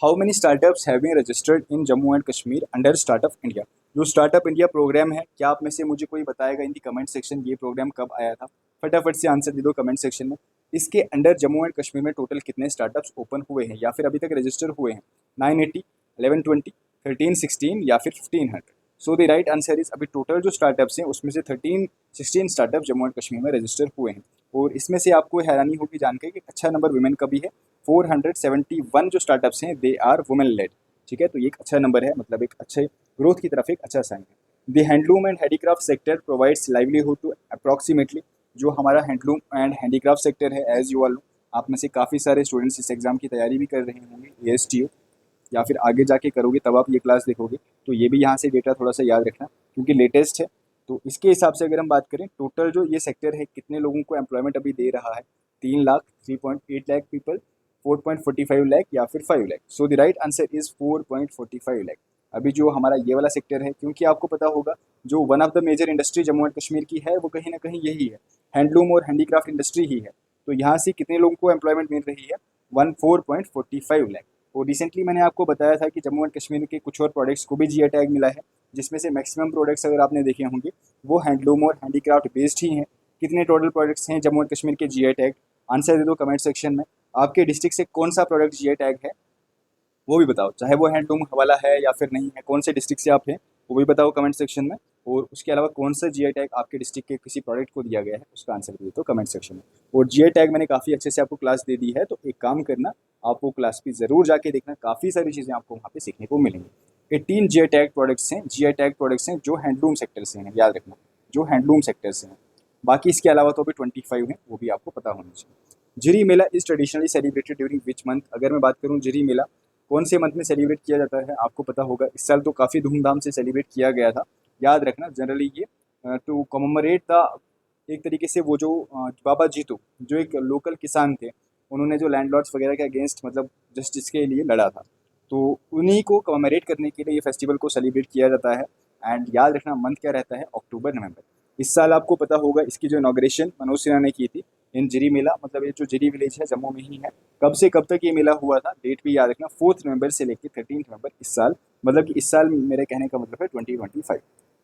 How many startups have been registered in Jammu and Kashmir under startup India? जो स्टार्टअप इंडिया प्रोग्राम है, क्या आप में से मुझे कोई बताएगा इन दी कमेंट सेक्शन, ये प्रोग्राम कब आया था? फटाफट से आंसर दे दो कमेंट सेक्शन में। इसके अंडर जम्मू एंड कश्मीर में टोटल कितने स्टार्टअप्स ओपन हुए हैं या फिर अभी तक रजिस्टर हुए हैं? 980, 1120, 1316 या फिर 1500? So the right answer is, अभी टोटल जो स्टार्टअप्स हैं उसमें से 1316 स्टार्टअप जम्मू एंड कश्मीर में रजिस्टर हुए हैं। और इसमें से आपको हैरानी होगी जानकर कि अच्छा नंबर वुमेन का भी है। 471 जो स्टार्टअप्स हैं दे आर वुमेन लेड। ठीक है, तो ये एक अच्छा नंबर है, मतलब एक अच्छे ग्रोथ की तरफ एक अच्छा साइन है। The handloom and handicraft sector provides livelihood to approximately, जो हमारा हैंडलूम एंड हैंडीक्राफ्ट सेक्टर है, एज यू ऑल नो, आप में से काफ़ी सारे स्टूडेंट्स इस एग्जाम की तैयारी भी कर रहे होंगे, ASTO, या फिर आगे जाके करोगे तब आप ये क्लास देखोगे। तो ये भी यहाँ से डेटा थोड़ा सा याद रखना क्योंकि लेटेस्ट है। तो इसके हिसाब से अगर हम बात करें, टोटल जो ये सेक्टर है कितने लोगों को एम्प्लॉयमेंट अभी दे रहा है? 3 लाख, 3.8 लाख पीपल, 4.45 लाख या फिर 5 lakh? So the right answer is 4.45 lakh. अभी जो हमारा ये वाला सेक्टर है, क्योंकि आपको पता होगा जो one of the major industry Jammu and Kashmir की है वो कहीं ना कहीं यही है, हैंडलूम और हैंडीक्राफ्ट इंडस्ट्री ही है। तो यहाँ से कितने लोगों को एम्प्लॉयमेंट मिल रही है? 4.45 लाख। और रिसेंटली मैंने आपको बताया था कि जम्मू एंड कश्मीर के कुछ और प्रोडक्ट्स को भी GI टैग मिला है, जिसमें से मैक्सिमम प्रोडक्ट्स अगर आपने देखे होंगे वो हैंडलूम और हैंडीक्राफ्ट बेस्ड ही हैं। कितने टोटल प्रोडक्ट्स हैं जम्मू एंड कश्मीर के GI टैग? आंसर दे दो कमेंट सेक्शन में। आपके डिस्ट्रिक्ट से कौन सा प्रोडक्ट GI टैग है वो भी बताओ, चाहे वो हैंडलूम वाला है या फिर नहीं है, कौन से डिस्ट्रिक्ट से आप हैं वो भी बताओ कमेंट सेक्शन में। और उसके अलावा कौन सा GI टैग आपके डिस्ट्रिक्ट के किसी प्रोडक्ट को दिया गया है उसका आंसर भी दो कमेंट सेक्शन में। और GI टैग मैंने काफ़ी अच्छे से आपको क्लास दे दी है, तो एक काम करना, आप वो क्लास भी ज़रूर जाके देखना, काफ़ी सारी चीज़ें आपको वहाँ पे सीखने को मिलेंगी। 18 GI टैग प्रोडक्ट्स हैं, GI टैग प्रोडक्ट्स हैं जो हैंडलूम सेक्टर से हैं, याद रखना, जो हैंडलूम सेक्टर से हैं। बाकी इसके अलावा तो अभी 25 हैं, वो भी आपको पता होना चाहिए। Jiri Mela is traditionally celebrated during which month? अगर मैं बात करूँ जिरी मेला कौन से मंथ में सेलिब्रेट किया जाता है, आपको पता होगा। इस साल तो काफ़ी धूमधाम से सेलिब्रेट किया गया था, याद रखना। जनरली ये टू कममेरेट द, एक तरीके से वो जो बाबा जीतू जो एक लोकल किसान थे, उन्होंने जो लैंडलॉर्ड्स वगैरह के अगेंस्ट मतलब जस्टिस के लिए लड़ा था, तो उन्हीं को कममेरेट करने के लिए ये फेस्टिवल को सेलिब्रेट किया जाता है। एंड याद रखना मंथ क्या रहता है, अक्टूबर नवंबर। इस साल आपको पता होगा इसकी जो इनॉग्रेशन मनोज सिन्हा ने की थी इन जिरी मेला, मतलब ये जो जिरी विलेज है जम्मू में ही है। कब से कब तक ये मेला हुआ था, डेट भी याद रखना, 4 नवंबर से लेकर 13 नवंबर इस साल। मतलब कि इस साल मेरे कहने का मतलब है 2025,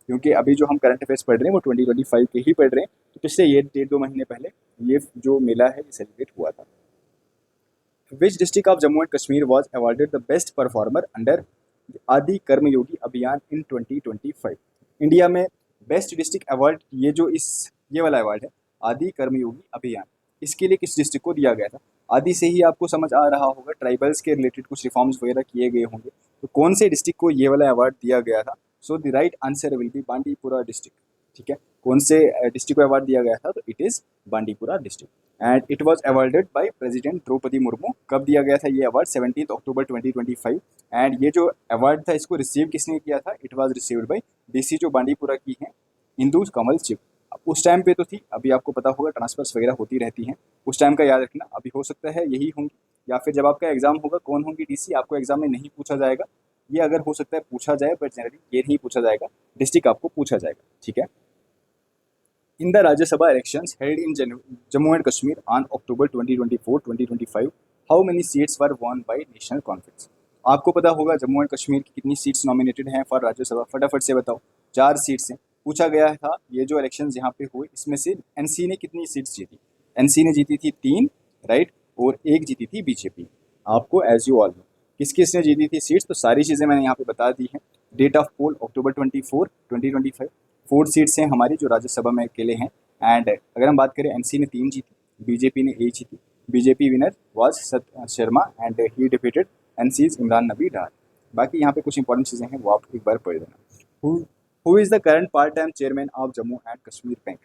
क्योंकि अभी जो हम करंट अफेयर्स पढ़ रहे हैं वो 2025 के ही पढ़ रहे हैं। तो पिछले ये 1.5-2 महीने पहले ये जो मेला है ये सेलिब्रेट हुआ था। Which district of Jammu and Kashmir was awarded the best performer under आदि कर्मयोगी अभियान इन 2025? इंडिया में बेस्ट डिस्ट्रिक्ट अवार्ड, ये वाला अवार्ड है आदि कर्मयोगी अभियान, इसके लिए किस डिस्ट्रिक्ट को दिया गया था? आदि से ही आपको समझ आ रहा होगा ट्राइबल्स के रिलेटेड कुछ रिफॉर्म्स वगैरह किए गए होंगे, तो कौन से डिस्ट्रिक्ट को ये वाला अवार्ड दिया गया था? So the right answer will B Bandipora district. ठीक है, कौन से डिस्ट्रिक्ट को अवार्ड दिया गया था? तो it is Bandipora district. And it was awarded by president Droupadi Murmu. कब दिया गया था ये अवार्ड? 17 अक्टूबर 2025। एंड ये जो अवार्ड था इसको रिसीव किसने किया था? It was received by DC जो बांडीपुरा की हैं, इंदु कमल चिप। उस टाइम पे तो थी, अभी आपको पता होगा ट्रांसफर्स वगैरह होती रहती हैं, उस टाइम का याद रखना। अभी हो सकता है यही होंगी, या फिर जब आपका एग्जाम होगा कौन होंगी डीसी, आपको एग्जाम में नहीं पूछा जाएगा। ये अगर हो सकता है पूछा जाए, बट जनरली ये नहीं पूछा जाएगा, डिस्ट्रिक्ट आपको पूछा जाएगा, ठीक है। In the Rajya Sabha elections held in Jammu and Kashmir on October 2024-2025, how many seats were won by National Conference? आपको पता होगा जम्मू एंड कश्मीर की कितनी सीट्स नॉमिनेटेड हैं फॉर राज्यसभा, फटाफट से बताओ। 4 सीट्स हैं। पूछा गया था ये जो इलेक्शंस यहाँ पे हुए इसमें से एनसी ने कितनी सीट्स जीती? एनसी ने जीती थी 3, राइट, और 1 जीती थी बीजेपी। आपको एज यू ऑल नो किस किस ने जीती थी सीट्स, तो सारी चीज़ें मैंने यहाँ पे बता दी हैं। Date of poll October 24, 2025। 4 seats हैं हमारी जो राज्यसभा में अकेले हैं। एंड अगर हम बात करें एनसी ने 3 जीती, बीजेपी ने 1 जीती। BJP winner was Sat Sharma and he defeated NC's Imran Nabi Dar. बाकी यहाँ पे कुछ इंपॉर्टेंट चीज़ें हैं वो आप एक बार पढ़ देना। Who is the current part time chairman of Jammu and Kashmir bank?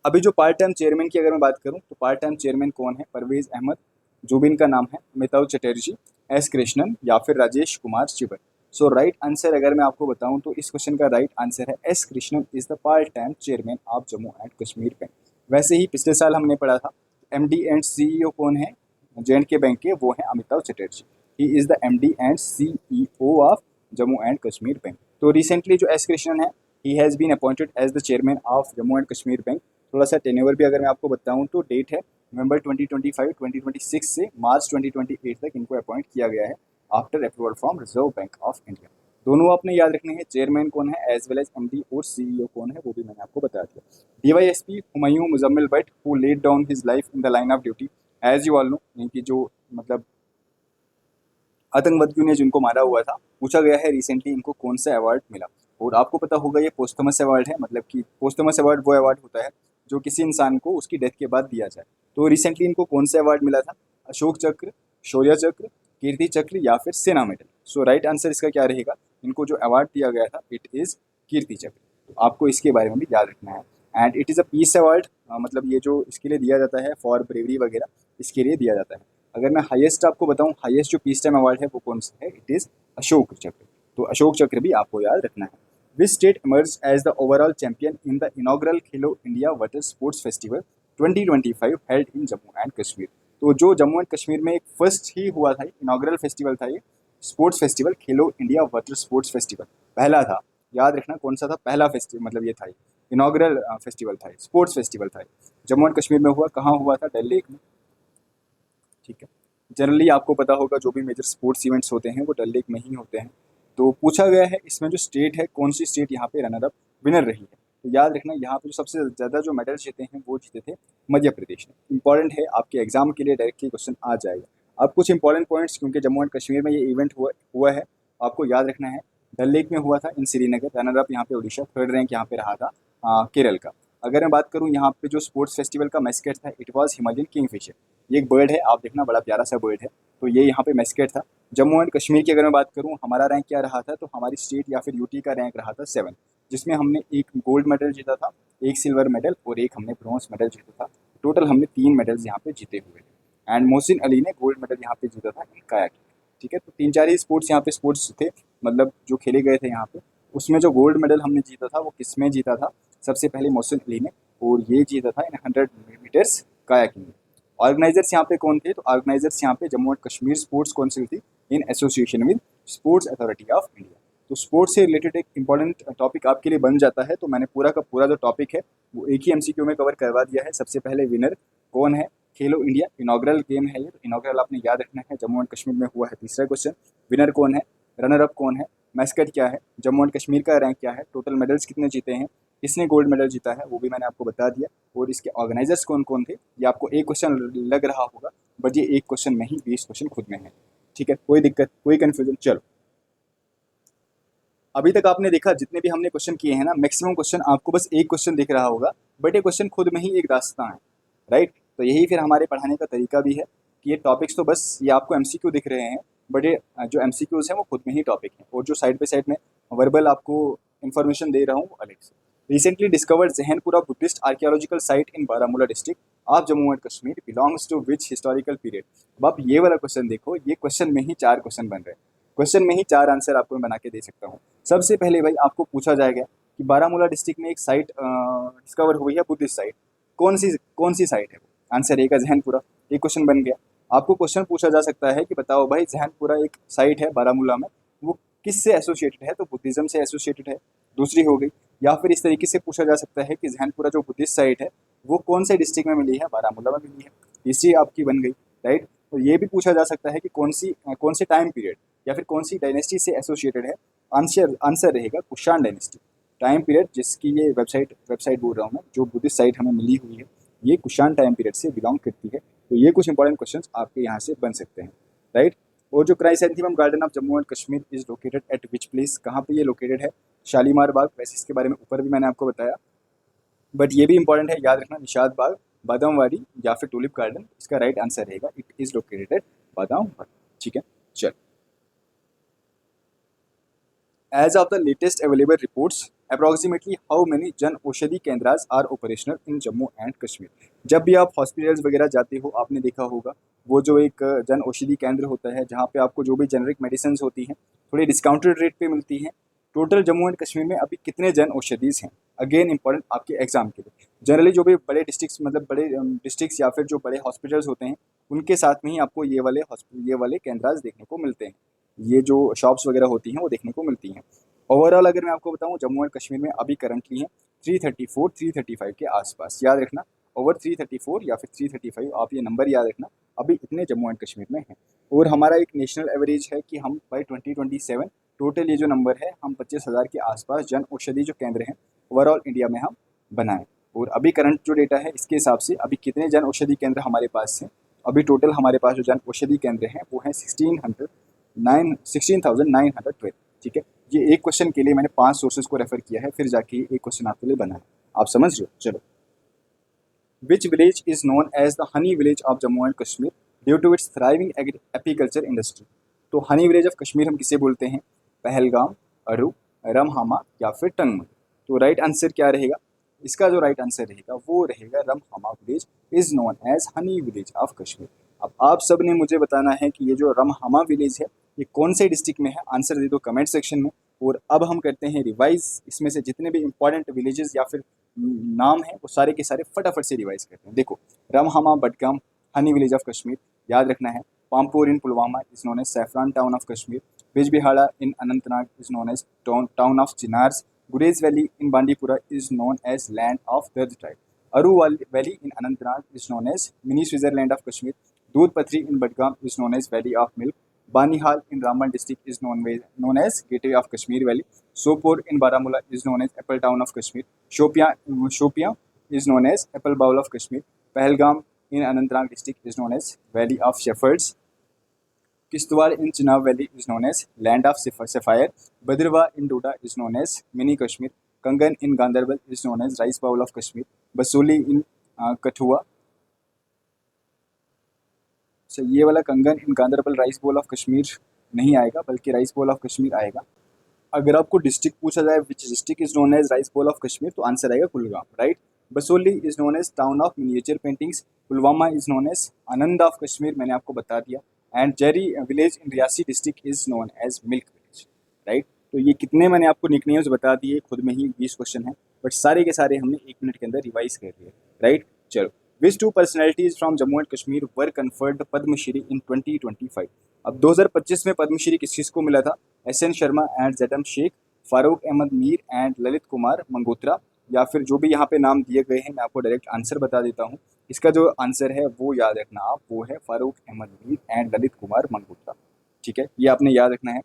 अभी जो पार्ट टाइम चेयरमैन की अगर मैं बात करूँ तो पार्ट टाइम चेयरमैन कौन है? परवेज अहमद, जुबिन का नाम है, अमिताभ चटर्जी, एस कृष्णन या फिर राजेश कुमार चिबर। सो राइट आंसर अगर मैं आपको बताऊं तो इस क्वेश्चन का राइट आंसर है S Krishnan is the part time chairman of Jammu and Kashmir bank. वैसे ही पिछले साल हमने पढ़ा था एमडी एंड सीईओ कौन है जे&के बैंक के? वो है Amitabh Chatterjee. He is the MD and CEO of Jammu and Kashmir bank. तो रिसेंटली जो एस कृष्णन है he has been appointed as the chairman of Jammu and Kashmir bank. थोड़ा सा टेन्योर भी अगर मैं आपको बताऊं तो डेट है नवंबर 2025-2026 से मार्च 2028 तक इनको अपॉइंट किया गया है after approval from reserve bank of India. दोनों आपने याद रखने हैं, चेयरमैन कौन है एज वेल एज एमडी और सीईओ कौन है वो भी मैंने आपको बता दिया। DYSP Humayun Muzammil Bhat who laid down his life in the line of duty, as you all know, इनकी जो मतलब आतंकवादियों ने जिनको मारा हुआ था, पूछा गया है रिसेंटली इनको कौन सा अवार्ड मिला। और आपको पता होगा ये पोस्टमस अवार्ड है, मतलब कि पोस्टमस अवार्ड वो अवार्ड होता है जो किसी इंसान को उसकी डेथ के बाद दिया जाए। तो रिसेंटली इनको कौन सा अवार्ड मिला था? अशोक चक्र, शौर्य चक्र, कीर्ति चक्र या फिर सेना मेडल। सो राइट आंसर इसका क्या रहेगा? इनको जो अवार्ड दिया गया था इट इज़ कीर्ति चक्र। तो आपको इसके बारे में भी याद रखना है। And it is a peace award, मतलब ये जो इसके लिए दिया जाता है फॉर ब्रेवरी वगैरह, इसके लिए दिया जाता है। अगर मैं हाईएस्ट आपको बताऊं, हाईएस्ट जो पीस टाइम अवार्ड है वो कौन सा है? इट इज़ अशोक चक्र। तो अशोक चक्र भी आपको याद रखना है। Which state emerge as the overall champion in the inaugural Khelo India water sports festival 2025 held in Jammu and Kashmir? तो जो जम्मू एंड कश्मीर में एक फर्स्ट ही हुआ था, इनॉग्रल फेस्टिवल था ये स्पोर्ट्स फेस्टिवल, खेलो इंडिया वाटर स्पोर्ट्स फेस्टिवल पहला था। याद रखना कौन सा था पहला फेस्टिवल, मतलब ये था इनॉग्रल फेस्टिवल था, स्पोर्ट्स फेस्टिवल था। जम्मू एंड कश्मीर में हुआ, कहाँ हुआ था? डल लेक में, ठीक है। जनरली आपको पता होगा जो भी मेजर स्पोर्ट्स इवेंट्स होते हैं वो डल लेक में ही होते हैं। तो पूछा गया है इसमें जो स्टेट है कौन सी स्टेट यहाँ पे रनर अप विनर रही है? तो याद रखना यहाँ पे जो सबसे ज़्यादा जो मेडल जीते हैं वो जीते थे मध्य प्रदेश ने। इंपॉर्टेंट है, आपके एग्जाम के लिए डायरेक्टली क्वेश्चन आ जाएगा। अब कुछ इंपॉर्टेंट पॉइंट्स, क्योंकि जम्मू एंड कश्मीर में ये इवेंट हुआ है, आपको याद रखना है। डल लेक में हुआ था इन श्रीनगर, रनर अप यहाँ पे उड़ीसा, थर्ड रैंक यहाँ पे रहा था केरल का। अगर मैं बात करूँ यहाँ पे जो स्पोर्ट्स फेस्टिवल का मैस्केट था इट वॉज हिमालयन किंगफिशर। ये एक बर्ड है, आप देखना बड़ा प्यारा सा बर्ड है। तो ये यहाँ पे मैस्केट था। जम्मू एंड कश्मीर की अगर मैं बात करूँ हमारा रैंक क्या रहा था, तो हमारी स्टेट या फिर यूटी का रैंक रहा था 7, जिसमें हमने 1 गोल्ड मेडल जीता था, 1 सिल्वर मेडल और 1 हमने ब्रॉन्ज मेडल जीता था। टोटल हमने 3 मेडल्स यहाँ पे जीते हुए थे। एंड मोहसिन अली ने गोल्ड मेडल यहाँ पे जीता था इन कायाकिंग, ठीक है। तो 3-4 ही स्पोर्ट्स यहाँ पे स्पोर्ट्स थे, मतलब जो खेले गए थे यहाँ पे। उसमें जो गोल्ड मेडल हमने जीता था वो किस में जीता था? सबसे पहले मोहसिन अली ने, और ये जीता था इन 100 मीटर्स कायाकिंग में। ऑर्गेनाइजर्स यहाँ पे कौन थे? तो ऑर्गेनाइजर्स यहाँ पे Jammu and Kashmir sports council थी in association with sports authority of India. तो स्पोर्ट्स से रिलेटेड एक इंपॉर्टेंट टॉपिक आपके लिए बन जाता है। तो मैंने पूरा का पूरा जो टॉपिक है वो एक ही एमसीक्यू में कवर करवा दिया है। सबसे पहले विनर कौन है? खेलो इंडिया इनॉग्रल गेम है ये, तो इनॉग्रल आपने याद रखना है, जम्मू एंड कश्मीर में हुआ है। तीसरा क्वेश्चन, विनर कौन है, रनर अप कौन है, मैस्कट क्या है, जम्मू एंड कश्मीर का रैंक क्या है, टोटल मेडल्स कितने जीते हैं, किसने गोल्ड मेडल जीता है वो भी मैंने आपको बता दिया, और इसके ऑर्गेनाइजर्स कौन कौन थे। ये आपको एक क्वेश्चन लग रहा होगा, बट ये एक क्वेश्चन में ही 20 क्वेश्चन खुद में है, ठीक है। कोई दिक्कत, कोई कन्फ्यूजन? चलो, अभी तक आपने देखा जितने भी हमने क्वेश्चन किए हैं ना, मैक्सिमम क्वेश्चन आपको बस एक क्वेश्चन दिख रहा होगा, बट ये क्वेश्चन खुद में ही एक दास्तां है, राइट। तो यही फिर हमारे पढ़ाने का तरीका भी है कि ये टॉपिक्स तो बस ये आपको एमसीक्यू दिख रहे हैं, बट ये जो एमसीक्यूज हैं वो खुद में ही टॉपिक हैं, और जो साइड बाई साइड में वर्बल आपको इन्फॉर्मेशन दे रहा हूँ वो अलग से। Recently discovered Zehanpora Buddhist archaeological site in Baramulla district of Jammu and Kashmir belongs to which historical period. अब आप ये वाला क्वेश्चन देखो, ये क्वेश्चन में ही 4 क्वेश्चन बन रहे हैं, क्वेश्चन में ही 4 आंसर आपको मैं बना के दे सकता हूँ। सबसे पहले भाई आपको पूछा जाएगा कि बारामूला डिस्ट्रिक्ट में एक साइट डिस्कवर हुई है, बुद्धिस्ट साइट, कौन सी साइट है वो? आंसर ए का जहनपुरा, ये क्वेश्चन बन गया। आपको क्वेश्चन पूछा जा सकता है कि बताओ भाई जहनपुरा एक साइट है बारामूला में, वो किससे एसोसिएटेड है? तो बुद्धिज्म से एसोसिएटेड है, दूसरी हो गई। या फिर इस तरीके से पूछा जा सकता है कि जहनपुरा जो बुद्धिस्ट साइट है वो कौन से डिस्ट्रिक्ट में मिली है? बारामूला में मिली है, तीसरी आपकी बन गई, राइट। तो ये भी पूछा जा सकता है कि कौन से टाइम पीरियड या फिर कौन सी डायनेस्टी से एसोसिएटेड है? आंसर रहेगा कुषाण डायनेस्टी। टाइम पीरियड जिसकी ये वेबसाइट बोल रहा हूँ मैं, जो बुद्धिस्ट साइट हमें मिली हुई है, ये कुषाण टाइम पीरियड से बिलोंग करती है। तो ये कुछ इंपॉर्टेंट क्वेश्चन आपके यहाँ से बन सकते हैं, राइट। और जो chrysanthemum garden of Jammu and Kashmir is located at which place, कहाँ पे ये लोकेटेड है? शालीमार बाग। वैसे इसके बारे में ऊपर भी मैंने आपको बताया, बट ये भी इंपॉर्टेंट है, याद रखना, निशाद बाग, बादामवाड़ी या फिर टूलिप गार्डन, इसका राइट आंसर रहेगा इट इज लोकेटेड एट बादामवाड़ी। ठीक है, चल। As of the latest available reports, approximately how many Jan Aushadhi Kendras are operational in Jammu and Kashmir? जब भी आप हॉस्पिटल्स वगैरह जाते हो, आपने देखा होगा वो जो एक जन औषधि केंद्र होता है जहाँ पे आपको जो भी जेनरिक मेडिसिन होती हैं थोड़ी डिस्काउंटेड रेट पे मिलती हैं। टोटल जम्मू एंड कश्मीर में अभी कितने जन औषधिज हैं? अगेन इंपॉर्टेंट आपके एग्जाम के लिए। जनरली जो भी बड़े डिस्ट्रिक्ट्स, मतलब बड़े डिस्ट्रिक्ट्स या फिर जो बड़े हॉस्पिटल्स होते हैं, उनके साथ में ही आपको ये वाले केंद्रास देखने को मिलते हैं, ये जो शॉप्स वगैरह होती हैं वो देखने को मिलती हैं। ओवरऑल अगर मैं आपको बताऊं, जम्मू एंड कश्मीर में अभी करंटली है 334 335 के आसपास, याद रखना, ओवर 334 या फिर 335, आप ये नंबर याद रखना, अभी इतने जम्मू एंड कश्मीर में हैं। और हमारा एक नेशनल एवरेज है कि हम बाई 2027 टोटल ये जो नंबर है, हम 25,000 के आसपास जन औषधि जो केंद्र हैं ओवरऑल इंडिया में हम बनाएं। और अभी करंट जो डेटा है इसके हिसाब से अभी कितने जन औषधि केंद्र हमारे पास हैं? अभी टोटल हमारे पास जो जन औषधि केंद्र हैं वो हैं 16,912। ठीक है, ये एक क्वेश्चन के लिए मैंने 5 सोर्सेज को रेफर किया है, फिर जाके एक क्वेश्चन आपके लिए बना है, आप समझ रहे हो। चलो, which village is known as the honey village of Jammu and Kashmir due to its thriving apiculture industry? तो हनी विलेज ऑफ कश्मीर हम किसे बोलते हैं? पहलगाम, अरू, रमहामा या फिर टंगमन। तो राइट आंसर क्या रहेगा? इसका जो राइट आंसर रहेगा वो रहेगा Ramhama village is known as honey village of Kashmir. अब आप सब ने मुझे बताना है कि ये जो रमहामा विलेज है ये कौन से डिस्ट्रिक्ट में है, आंसर दे दो कमेंट सेक्शन में। और अब हम करते हैं रिवाइज, इसमें से जितने भी इंपॉर्टेंट विलेजेस या फिर नाम है वो सारे के सारे फटाफट से रिवाइज करते हैं। देखो, Ramhama Budgam honey village of Kashmir, याद रखना है। Pampore in Pulwama is known as saffron town of Kashmir. Bijbehara in Anantnag is known as town of chinars. Gurez valley in Bandipora is known as land of Dard tribe. Aru valley in Anantnag is known as mini Switzerland of Kashmir. Doodh Pathri in Budgam is known as valley of milk. Banihal in Raman district is known as Gateway of Kashmir Valley. Sopore in Baramulla is known as Apple Town of Kashmir. Shopian is known as Apple Bowl of Kashmir. Pahalgam in Anantnag district is known as Valley of Shepherds. Kishtwar in Chenab Valley is known as Land of Sapphire. Bhadrawa in Doda is known as Mini Kashmir. Kangan in Gandarbal is known as Rice Bowl of Kashmir. Basoli in Kathua, ये वाला Kangan in Ganderbal rice bowl of Kashmir नहीं आएगा, बल्कि राइस बोल ऑफ कश्मीर आएगा। अगर आपको डिस्ट्रिक्ट पूछा जाए which district is known as rice bowl of Kashmir, तो आंसर आएगा Kulgam, right. Basohli is known as town of miniature paintings. Pulwama is known as Anand of Kashmir, मैंने आपको बता दिया। And Jerri village in Reasi district is known as milk village, right. तो ये कितने मैंने आपको निकनेम्स बता दिए, खुद में ही 20 क्वेश्चन है, बट सारे के सारे हमने 1 मिनट के अंदर रिवाइज कर दिए, राइट। चलो, Which two personalities from Jammu and Kashmir were conferred Padma Shri in 2025? अब 2025 में पद्मश्री किस किस को मिला था? S N. Sharma and Zaidam Sheikh, Farooq Ahmad Mir and Lalit Kumar Mangotra, या फिर जो भी यहाँ पे नाम दिए गए हैं मैं आपको डायरेक्ट आंसर बता देता हूँ। इसका जो आंसर है वो याद रखना आप, वो है फारूक अहमद मीर एंड ललित कुमार मंगोत्रा। ठीक है, ये आपने याद रखना है।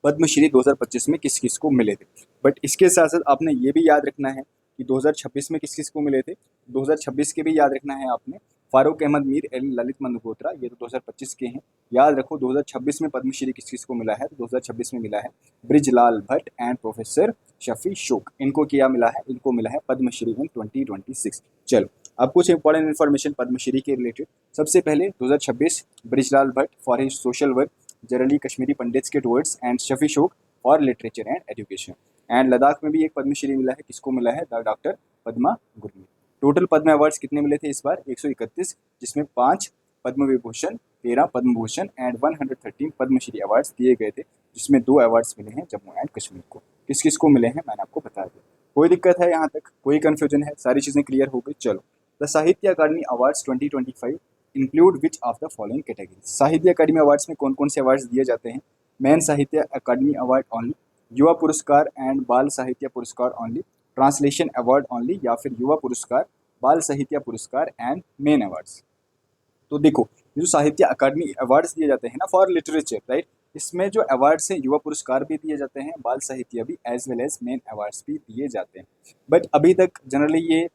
पद्मश्री 2025 में किस किस को मिले थे, बट इसके साथ साथ आपने ये भी याद रखना है कि 2026 में किस किस को मिले थे। 2026 के भी याद रखना है आपने, फारूक अहमद मीर एंड ललित मंगोत्रा, ये तो 2025 के हैं। याद रखो 2026 में पद्मश्री किस किस को मिला है, तो 2026 में मिला है ब्रिजलाल भट्ट एंड प्रोफेसर शफी शोक, इनको क्या मिला है, इनको मिला है पद्मश्री इन 2026। चलो, अब कुछ इंपॉर्टेंट इन्फॉर्मेशन पद्मश्री के रिलेटेड। सबसे पहले 2026 Brijlal Bhatt for his social work generally Kashmiri pandits के टुवर्ड्स, एंड शफी शोक for literature and education. And Ladakh में भी एक पद्मश्री मिला है, किसको मिला है, डॉक्टर पद्मा गुरमीत। टोटल पद्म अवार्ड्स कितने मिले थे इस बार? 131, जिसमें 5 पद्म विभूषण, 13 पद्म भूषण एंड 113 पद्मश्री अवार्ड्स दिए गए थे, जिसमें 2 अवार्ड्स मिले हैं जम्मू एंड कश्मीर को। किस किस को मिले हैं मैंने आपको बता दिया। कोई दिक्कत है यहाँ तक? कोई कन्फ्यूजन है? सारी चीज़ें क्लियर हो गई। चलो, the Sahitya Akademi awards 2025 include which of the following category. Sahitya Akademi awards में कौन कौन से अवार्ड्स दिए जाते हैं? मैन साहित्य अकादमी अवार्ड ओनली, युवा पुरस्कार एंड बाल साहित्य पुरस्कार ओनली, ट्रांसलेशन अवार्ड ओनली, या फिर युवा पुरस्कार, बाल साहित्य पुरस्कार एंड मेन अवार्ड्स। तो देखो, जो साहित्य अकादमी अवार्ड्स दिए जाते हैं ना फॉर लिटरेचर, राइट, इसमें जो अवार्ड्स हैं युवा पुरस्कार भी दिए जाते हैं, बाल साहित्य भी, as well as main awards भी दिए जाते हैं। बट अभी तक जनरली ये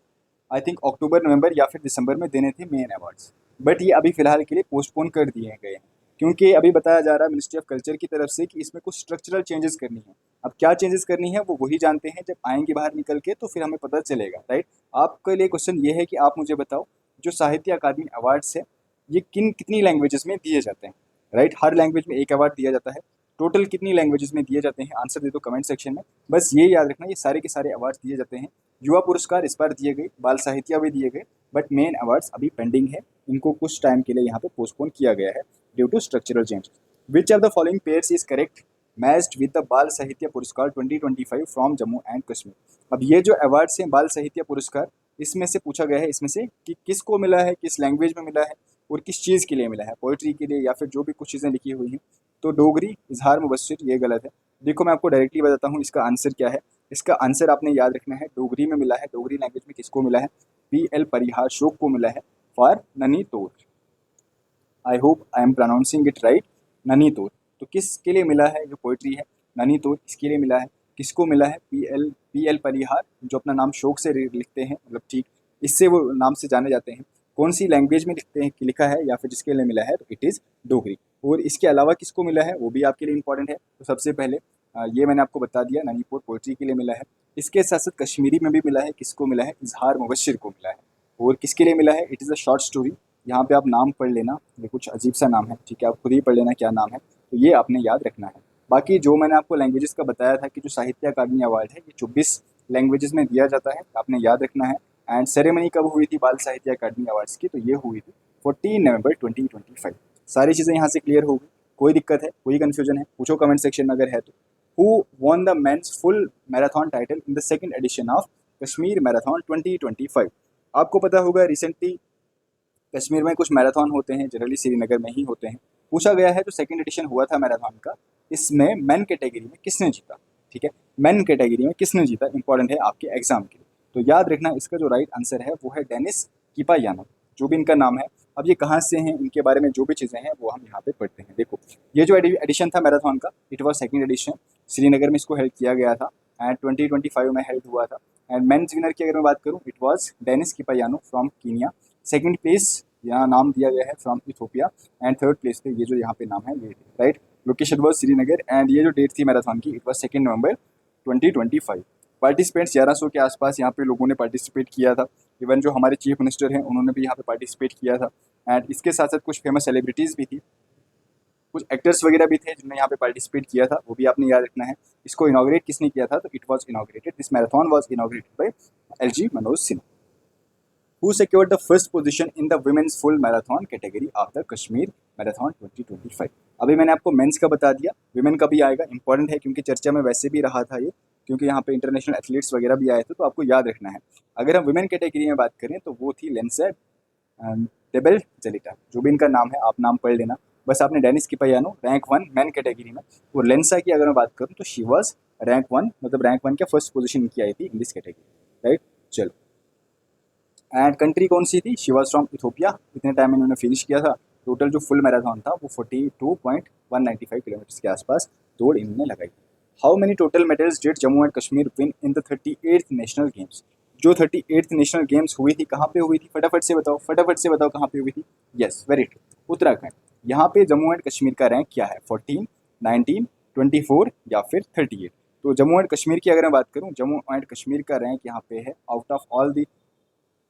आई थिंक अक्टूबर, नवंबर या फिर दिसंबर में देने थे मेन अवार्ड्स, बट ये अभी फिलहाल के लिए पोस्टपोन कर दिए गए हैं, क्योंकि अभी बताया जा रहा है मिनिस्ट्री ऑफ कल्चर की तरफ से कि इसमें कुछ स्ट्रक्चरल चेंजेस करनी है। अब क्या चेंजेस करनी है वो वही जानते हैं, जब आएंगे बाहर निकल के तो फिर हमें पता चलेगा, राइट। आपके लिए क्वेश्चन ये है कि आप मुझे बताओ, जो साहित्य अकादमी अवार्ड्स है ये कितनी लैंग्वेजेस में दिए जाते हैं, राइट। हर लैंग्वेज में एक अवार्ड दिया जाता है। टोटल कितनी लैंग्वेजेस में दिए जाते हैं? आंसर दे दो कमेंट सेक्शन में। बस ये याद रखना, ये सारे के सारे अवार्ड्स दिए जाते हैं। युवा पुरस्कार इस बार दिए गए, बाल साहित्य भी दिए गए, बट मेन अवार्ड्स अभी पेंडिंग है। इनको कुछ टाइम के लिए यहाँ पे पोस्टपोन किया गया है due to structural change. Which of the following pairs is correct matched with the Bal Sahitya पुरस्कार 2025 फ्रॉम जम्मू एंड कश्मीर। अब ये जो अवार्ड्स हैं बाल साहित्य पुरस्कार, इसमें से पूछा गया है इसमें से कि किसको मिला है, किस लैंग्वेज में मिला है और किस चीज़ के लिए मिला है, पोइट्री के लिए या फिर जो भी कुछ चीज़ें लिखी हुई हैं। तो डोगरी, इजहार मुबश्शिर, ये गलत है। देखो मैं आपको डायरेक्टली बताता हूँ इसका आंसर क्या है। इसका आंसर आपने याद रखना है, डोगरी में मिला है। डोगरी लैंग्वेज में किसको मिला है? PL परिहार शोक को मिला है for Nani Tor. I hope I am pronouncing it right, Nani Tor. तो किसके लिए मिला है? जो पोइट्री है ननी तोर, इसके लिए मिला है। किसको मिला है? PL परिहार, जो अपना नाम शोक से लिखते हैं, मतलब ठीक इससे वो नाम से जाने जाते हैं। कौन सी लैंग्वेज में लिखते हैं, लिखा है या फिर जिसके लिए मिला है, तो इट इज़ डोगरी। और इसके अलावा किसको मिला है वो भी आपके लिए इंपॉर्टेंट है। तो सबसे पहले ये मैंने आपको बता दिया, ननीपोर पोइट्री के लिए मिला है। इसके साथ साथ कश्मीरी में भी मिला है। किसको मिला है? इजहार मुबश्शिर को मिला है। और किसके लिए मिला है? It is a short story. यहाँ पे आप नाम पढ़ लेना, ये कुछ अजीब सा नाम है, ठीक है, आप खुद ही पढ़ लेना क्या नाम है, तो ये आपने याद रखना है। बाकी जो मैंने आपको लैंग्वेजेस का बताया था कि जो साहित्य अकादमी अवार्ड है ये 24 लैंग्वेजेस में दिया जाता है, आपने याद रखना है। एंड सेरेमनी कब हुई थी बाल साहित्य अकादमी अवार्ड्स की? तो ये हुई थी 14 नवंबर 2025। सारी चीज़ें यहाँ से क्लियर हो गई। कोई दिक्कत है, कोई कन्फ्यूजन है, पूछो कमेंट सेक्शन में अगर है तो। Who won the men's full marathon title in the second edition of Kashmir marathon 2025? आपको पता होगा रिसेंटली कश्मीर में कुछ मैराथन होते हैं, जनरली श्रीनगर में ही होते हैं। पूछा गया है जो सेकंड एडिशन हुआ था मैराथन का, इसमें मेन कैटेगरी में किसने जीता? ठीक है, मेन कैटेगरी में किसने जीता, इंपॉर्टेंट है आपके एग्जाम के लिए। तो याद रखना, इसका जो राइट आंसर है वो है डेनिस किपायानो, जो भी इनका नाम है। अब ये कहाँ से हैं, इनके बारे में जो भी चीज़ें हैं वो हम यहाँ पे पढ़ते हैं। देखो, ये जो एडिशन था मैराथन का, it was second edition. Srinagar में इसको हेल्ड किया गया था एंड 2025 में हेल्ड हुआ था। एंड मेन्स विनर की अगर मैं बात करूँ, it was Dennis Kipayano from Kenya. Second place यहाँ नाम दिया गया है from Ethiopia and third place पे ये जो यहाँ पे नाम है ये, right. Location was Srinagar and ये जो डेट थी मैराथन की, इट वॉज 2 नवंबर 2025। पार्टिसिपेंट्स 1100 के आसपास यहाँ पे लोगों ने पार्टिसिपेट किया था। इवन जो हमारे चीफ मिनिस्टर हैं उन्होंने भी यहाँ पे पार्टिसिपेट किया था। एंड इसके साथ साथ कुछ फेमस सेलिब्रिटीज़ भी थी, कुछ एक्टर्स वगैरह भी थे जिन्होंने यहाँ पे पार्टिसिपेट किया था, वो भी आपने याद रखना है। इसको इनॉग्रेट किसने किया था? तो it was inaugurated, this marathon was inaugurated bye LG Manoj Sinha. Who secured the first position in the women's full marathon category of the Kashmir Marathon 2025? अभी मैंने आपको मेंस का बता दिया, विमेन का भी आएगा, इंपॉर्टेंट है क्योंकि चर्चा में वैसे भी रहा था ये, क्योंकि यहाँ पे इंटरनेशनल एथलीट्स वगैरह भी आए थे, तो आपको याद रखना है। अगर हम विमेन कैटेगरी में बात करें तो वो थी लेंसा टेबल जलिटा, जो भी इनका नाम है आप नाम पढ़ लेना। बस आपने डेनिस किपायानो रैंक 1 मैन कैटेगरी में, और लेंसा की अगर मैं बात करूँ तो शी वॉज रैंक 1, मतलब रैंक 1 क्या फर्स्ट पोजीशन इनकी आई थी इन दिस कैटेगरी, राइट। चलो, एंड कंट्री कौन सी थी? She was from Ethiopia. इतने टाइम में इन्होंने फिनिश किया था। टोटल जो फुल मैराथन था वो 42.195 किलोमीटर के आसपास दौड़ इन्होंने लगाई। How many total medals did Jammu and Kashmir win in the 38th national games? जो 38th नेशनल गेम्स हुई थी कहाँ पे हुई थी? फटाफट से बताओ, फटाफट से बताओ कहाँ पे हुई थी? Yes, very true, Uttarakhand. यहाँ पे जम्मू एंड कश्मीर का रैंक क्या है? 14, 19, 24 या फिर 38? तो जम्मू एंड कश्मीर की अगर मैं बात करूँ, जम्मू एंड कश्मीर का रैंक यहाँ पे है आउट ऑफ ऑल दी।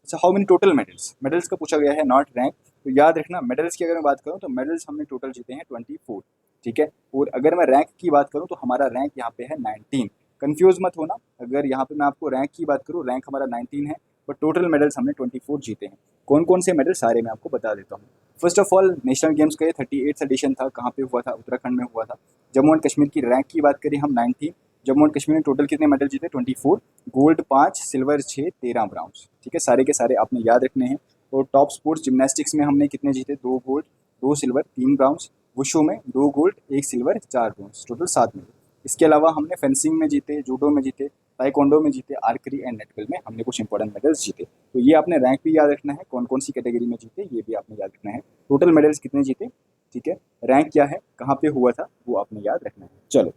अच्छा, how many total medals? Medals का पूछा गया है, नॉट रैंक। तो याद रखना, मेडल्स की अगर मैं बात करूँ तो मेडल्स हमने टोटल जीते हैं 24, ठीक है। और अगर मैं रैंक की बात करूँ तो हमारा रैंक यहाँ पे है 19। कंफ्यूज मत होना, अगर यहाँ पे मैं आपको रैंक की बात करूँ, रैंक हमारा 19 है। बट टोटल मेडल्स हमने 24 जीते हैं। कौन कौन से मेडल सारे मैं आपको बता देता हूँ। First of all national games का ये 38th एडिशन था। कहाँ पे हुआ था? उत्तराखंड में हुआ था। जम्मू एंड कश्मीर की रैंक की बात करें हम 19। जम्मू एंड कश्मीर में टोटल कितने मेडल जीते? 24। Gold 5, silver 6, 13 bronze. ठीक है, सारे के सारे आपने याद रखने हैं। और टॉप स्पोर्ट्स जिम्नास्टिक्स में हमने कितने जीते? 2 गोल्ड, 2 सिल्वर, 3 ब्राउन्स। वुशु में 2 gold, 1 silver, 4 bronze, total 7 medal. इसके अलावा हमने फेंसिंग में जीते, जूडो में जीते, ताइक्वांडो में जीते, आर्करी एंड नेटबॉल में हमने कुछ इंपॉर्टेंट मेडल्स जीते। तो ये आपने रैंक भी याद रखना है, कौन कौन सी कैटेगरी में जीते ये भी आपने याद रखना है। टोटल मेडल्स कितने जीते, ठीक है, रैंक क्या है, कहाँ पे हुआ था, वो आपने याद रखना है। चलो,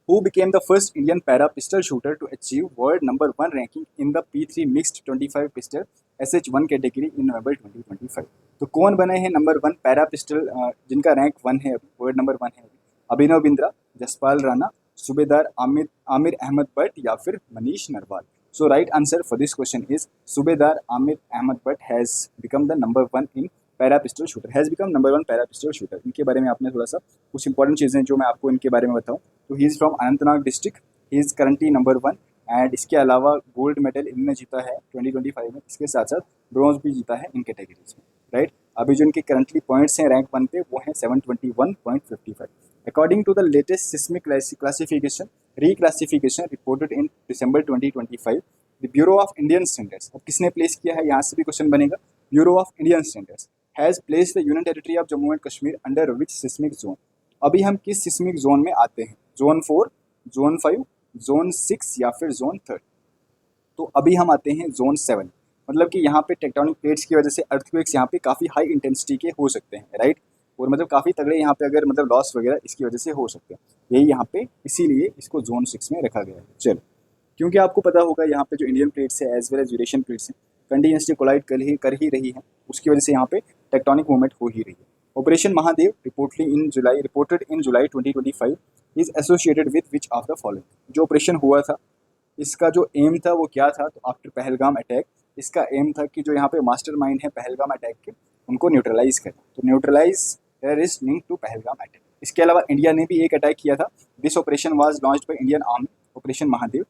who became the first Indian para pistol shooter to achieve world number 1 ranking in the P3 mixed 25 pistol SH1 category in November 2025। तो कौन बने हैं नंबर 1 पैरा पिस्टल जिनका रैंक 1 है, अभी वर्ल्ड नंबर 1 है अभी? अभिनव बिंद्रा, जसपाल राणा, सूबेदार आमिर अहमद भट्ट या फिर Manish Narwal. So right answer for this question is Subedar Aamir Ahmad Bhat has become the number 1 in para pistol shooter, has become number 1 para pistol shooter. इनके बारे में आपने थोड़ा सा कुछ इंपॉर्टेंट चीज़ें जो मैं आपको इनके बारे में बताऊँ, तो he is from Anantnag district, he is currently number 1। And इसके अलावा गोल्ड मेडल इन्होंने जीता है 2025 में, इसके साथ साथ ब्रॉन्ज भी जीता है इन कैटेगरीज में, राइट। अभी जो इनके करंटली पॉइंट्स हैं रैंक 1 पे वो हैं 721.55। According to the latest seismic classification reclassification reported in December 2025, the bureau of Indian standards, अब किसने प्लेस किया है, यहाँ से भी क्वेश्चन बनेगा। Bureau of Indian standards has placed the union territory of Jammu and Kashmir under which seismic zone. अभी हम किस सिस्मिक जोन में आते हैं? जोन 4, जोन 5, जोन 6 या फिर जोन 3? तो अभी हम आते हैं जोन 7। मतलब कि यहाँ पे टेक्टोनिक प्लेट्स की वजह से अर्थक्वेक्स यहाँ पे काफ़ी हाई इंटेंसिटी के हो सकते हैं, राइट। और मतलब काफ़ी तगड़े यहाँ पे अगर मतलब लॉस वगैरह इसकी वजह से हो सकते हैं, यही यहाँ पे इसीलिए इसको जोन 6 में रखा गया है। चलो, क्योंकि आपको पता होगा यहाँ पे जो इंडियन प्लेट्स है as well as Eurasian plates हैं कंटिन्यूसली कोलाइड कर ही रही हैं, उसकी वजह से यहाँ पे टेक्टोनिक मूवमेंट हो ही रही है। Operation Mahadev reported in July 2025 is associated with which of the following. जो ऑपरेशन हुआ था इसका जो एम था वो क्या था? तो आफ्टर पहलगाम अटैक इसका एम था कि जो यहाँ पे मास्टरमाइंड है पहलगाम अटैक के उनको न्यूट्रलाइज करना, तो neutralize terrorist link to Pahalgam attack. इसके अलावा इंडिया ने भी एक अटैक किया था। This operation was launched by Indian army, operation Mahadev,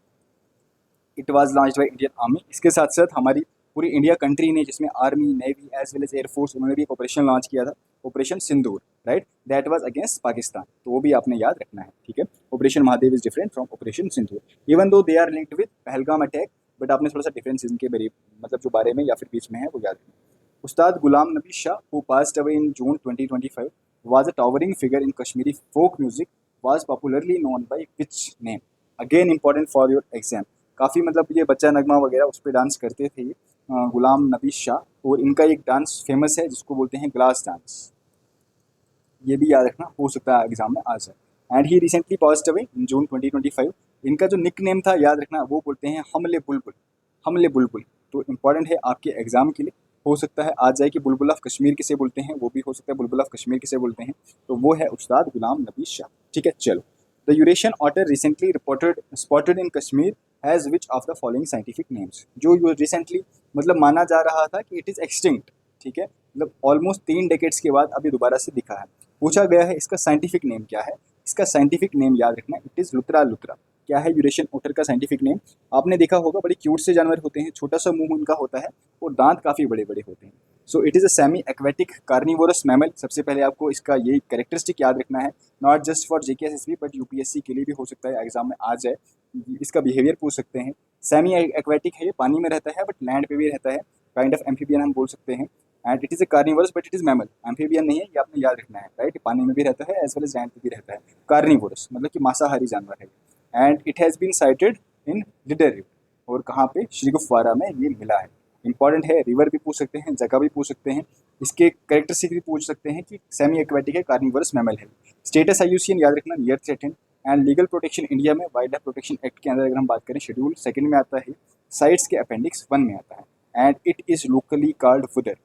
it was launched by Indian army. इसके साथ साथ हमारी पूरी इंडिया कंट्री ने, जिसमें army, navy as well as air force, उन्होंने भी एक ऑपरेशन लॉन्च किया था, operation Sindoor, right, that was against Pakistan. तो वो भी आपने याद रखना है, ठीक है। Operation Mahadev is different from operation Sindoor, even though they are linked with Pahalgam attack, but आपने थोड़ा सा डिफरेंस इनके मतलब जो बारे में या फिर बीच में है वो याद रखना। Ustad Ghulam Nabi Shah who passed away in June 2025 was a towering figure in Kashmiri folk music, was popularly known by which name? Again important for your exam। काफ़ी मतलब ये बच्चा नगमा वगैरह उस पर डांस करते थे ये गुलाम नबी शाह, और इनका एक डांस फेमस है जिसको बोलते हैं ग्लास डांस। ये भी याद रखना, हो सकता है एग्जाम में आ जाए। And he recently passed away in June 2025। इनका जो निक नेम था याद रखना, वो बोलते हैं हमले बुलबुल, हमले बुलबुल। तो इंपॉर्टेंट है आपके एग्जाम के लिए, हो सकता है आ जाए कि बुलबुल ऑफ कश्मीर किसे बोलते हैं, वो भी हो सकता है बुलबुल ऑफ कश्मीर किसे बोलते हैं, तो वो है उस्ताद गुलाम नबी शाह, ठीक है। चलो, the Eurasian otter recently reported spotted in Kashmir has which of the following scientific names. जो रिसेंटली मतलब माना जा रहा था कि इट इज़ एक्सटिंक्ट, ठीक है, मतलब ऑलमोस्ट 3 डेकेड्स के बाद अभी दोबारा से दिखा है। पूछा गया है इसका साइंटिफिक नेम क्या है, इसका साइंटिफिक नेम याद रखना, इट इज़ लुत्रा लुत्रा। क्या है यूरेशियन ओटर का साइंटिफिक नेम? आपने देखा होगा बड़े क्यूट से जानवर होते हैं, छोटा सा मुंह उनका होता है और दांत काफ़ी बड़े बड़े होते हैं। So it is a semi aquatic carnivorous mammal. सबसे पहले आपको इसका ये कैरेक्टरिस्टिक याद रखना है, not just for JKSSB but UPSC के लिए भी हो सकता है एग्जाम में आ जाए, इसका बिहेवियर पूछ सकते हैं। सेमी एक्वेटिक है, ये पानी में रहता है बट लैंड पे भी रहता है, काइंड ऑफ एम्फीबियन हम बोल सकते हैं। And it is a carnivorous but it is mammal, amphibian नहीं है, ये आपने याद रखना है, राइट। पानी में भी रहता है एज वेल एज लैंड पे भी रहता है, कार्निवोरस मतलब कि मांसाहारी जानवर है। And it has been sighted in Lidder river, और कहाँ पे? श्रीगुफवारा में ये मिला है। इंपॉर्टेंट है, रिवर भी पूछ सकते हैं, जगह भी पूछ सकते हैं, इसके कैरेक्टरिस्टिक भी पूछ सकते हैं कि सेमी एक्वेटिक है, कार्निवोरस मैमल है। स्टेटस IUCN याद रखना, near threatened. And legal protection India में वाइल्ड लाइफ प्रोटेक्शन एक्ट के अंदर अगर हम बात करें शेड्यूल 2 में आता है, साइट्स के अपेंडिक्स 1 में आता है। And it is locally called Wudar,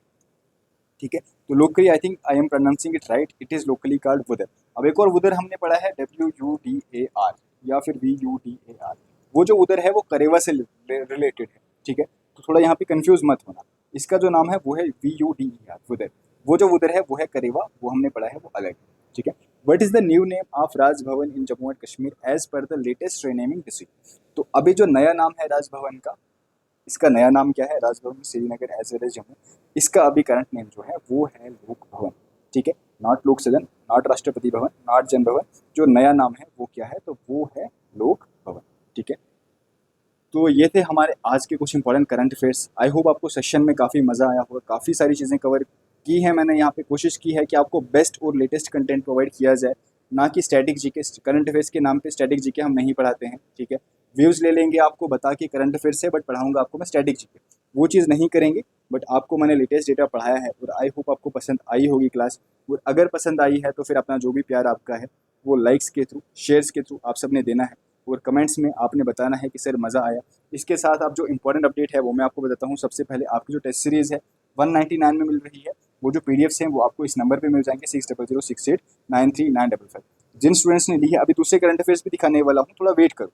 ठीक है। तो locally I think I am pronouncing it right, it is locally called Wudar. अब एक और वुदर हमने पढ़ा है WUDAR या फिर VUDAR। वो जो उधर है वो करेवा से रिलेटेड है, ठीक है। तो थोड़ा यहाँ पे कंफ्यूज मत होना, इसका जो नाम है वो है VUDER उधर, वो जो उधर है वो है करेवा, वो हमने पढ़ा है वो अलग, ठीक है। What is the new name of Raj Bhavan in Jammu and Kashmir as per the latest renaming decision. तो अभी जो नया नाम है राजभवन का, इसका नया नाम क्या है, Raj Bhavan Srinagar as well as Jammu. इसका अभी करंट नेम जो है वो है लोक भवन, ठीक है, नॉट लोक सदन, नॉट राष्ट्रपति भवन, नॉट जन भवन। जो नया नाम है वो क्या है, तो वो है लोक भवन, ठीक है। तो ये थे हमारे आज के कुछ important current affairs. I hope आपको सेशन में काफ़ी मज़ा आया होगा, काफ़ी सारी चीज़ें कवर की है मैंने यहाँ पे। कोशिश की है कि आपको बेस्ट और लेटेस्ट कंटेंट प्रोवाइड किया जाए, ना कि स्टैटिक जीके। करंट अफेयर्स के नाम पे स्टैटिक जीके हम नहीं पढ़ाते हैं, ठीक है। व्यूज़ ले लेंगे आपको बता के करंट अफेयर्स से, बट पढ़ाऊंगा आपको मैं स्टैटिक जीके, वो चीज़ नहीं करेंगे। बट आपको मैंने लेटेस्ट डेटा पढ़ाया है और आई होप आपको पसंद आई होगी क्लास। और अगर पसंद आई है तो फिर अपना जो भी प्यार आपका है वो लाइक्स के थ्रू, शेयर्स के थ्रू आप सब ने देना है, और कमेंट्स में आपने बताना है कि सर मज़ा आया। इसके साथ आप जो इंपॉर्टेंट अपडेट है वो मैं आपको बताता हूँ। सबसे पहले आपकी जो टेस्ट सीरीज़ है 199 में मिल रही है, वो जो पीडीएफ्स हैं वो आपको इस नंबर पे मिल जाएंगे 6006893955। जिन स्टूडेंट्स ने ली है, अभी दूसरे करंट अफेयर्स भी दिखाने वाला हूँ, थोड़ा वेट करो।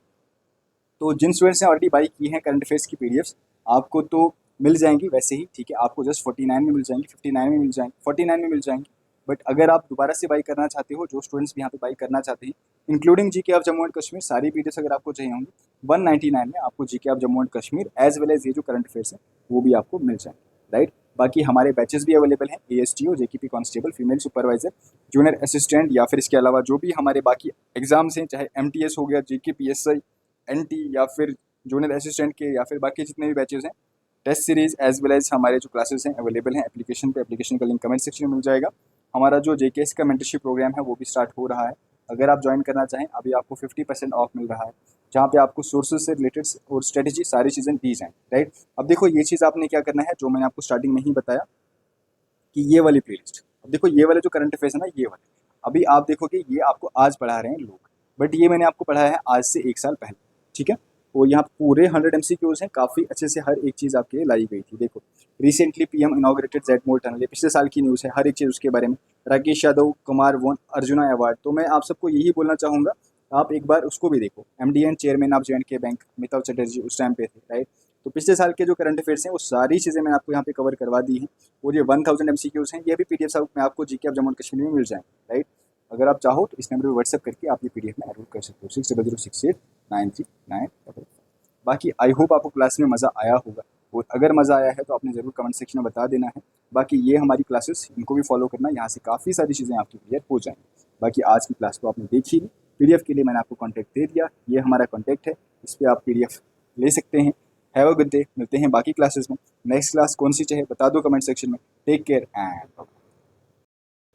तो जिन स्टूडेंट्स ने ऑलरेडी बाई की है करंट अफेयर्स की पीडीएफ्स, आपको तो मिल जाएंगी वैसे ही, ठीक है। आपको जस्ट 49 में मिल जाएंगी, 59 में मिल जाएंगी, 49 में मिल जाएंगी। बट अगर आप दोबारा से बाई करना चाहते हो, जो स्टूडेंट्स भी यहाँ पे बाई करना चाहते हैं, including GK of Jammu and Kashmir, सारी पीडीएफ्स अगर आपको चाहिए होंगी 199 में आपको GK of Jammu and Kashmir as well as ये जो करंट अफेयर्स है वो भी आपको मिल जाएंगे, राइट। बाकी हमारे बैचेस भी अवेलेबल हैं, ASTO, JKP constable, female supervisor, junior assistant, या फिर इसके अलावा जो भी हमारे बाकी एग्जाम्स हैं, चाहे MTS हो गया, GK PSI NT, या फिर जूनियर असिस्टेंट के, या फिर बाकी जितने भी बैचेस हैं, test series as well as हमारे जो क्लासेस हैं अवेलेबल हैं एप्लीकेशन पे। एप्लीकेशन का लिंक कमेंट सेक्शन में मिल जाएगा। हमारा जो JKS का मेंटरशिप प्रोग्राम है वो भी स्टार्ट हो रहा है। अगर आप ज्वाइन करना चाहें, अभी आपको 50% ऑफ मिल रहा है, जहाँ पे आपको सोर्सेज से रिलेटेड और स्ट्रेटेजी सारी चीज़ें दी जाएँ, राइट। अब देखो ये चीज़ आपने क्या करना है, जो मैंने आपको स्टार्टिंग में ही बताया कि ये वाली प्लेलिस्ट, अब देखो ये वाले जो करंट अफेयर्स है ना, ये वाले अभी आप देखोगे ये आपको आज पढ़ा रहे हैं लोग, बट ये मैंने आपको पढ़ाया है आज से 1 साल पहले, ठीक है। और यहाँ पूरे 100 MCQs हैं, काफ़ी अच्छे से हर एक चीज़ आपके लिए लाई गई थी। देखो रिसेंटली PM इनॉग्रेटेड जेड मोर टनल, ये पिछले साल की न्यूज़ है, हर एक चीज़ उसके बारे में। राकेश यादव कुमार वोन अर्जुना अवार्ड, तो मैं आप सबको यही बोलना चाहूँगा, आप एक बार उसको भी देखो। MDN chairman of J&K bank Mitav Chatterjee उस टाइम पे थे, राइट। तो पिछले साल के जो करंट अफेयर्स हैं वो सारी चीज़ें मैंने आपको यहाँ पे कवर करवा दी हैं। और ये 1000 MCQs हैं, ये भी PDF में आपको GK of Jammu and Kashmir में मिल जाएंगे, राइट। अगर आप चाहो तो इस नंबर पर व्हाट्सएप करके आप ये PDF में एनरोल कर सकते हो, 6006893955। बाकी आई होप आपको क्लास में मज़ा आया होगा, और अगर मज़ा आया है तो आपने ज़रूर कमेंट सेक्शन में बता देना है। बाकी ये हमारी क्लासेस, इनको भी फॉलो करना, यहाँ से काफ़ी सारी चीज़ें आपकी क्लियर हो जाएंगी। बाकी आज की क्लास को आपने देखी ली, PDF के लिए मैंने आपको कॉन्टैक्ट दे दिया, ये हमारा कॉन्टैक्ट है, इस पर आप PDF ले सकते हैं। हैव अ गुड डे, मिलते हैं बाकी क्लासेस में। नेक्स्ट क्लास कौन सी चाहे बता दो कमेंट सेक्शन में। Take care and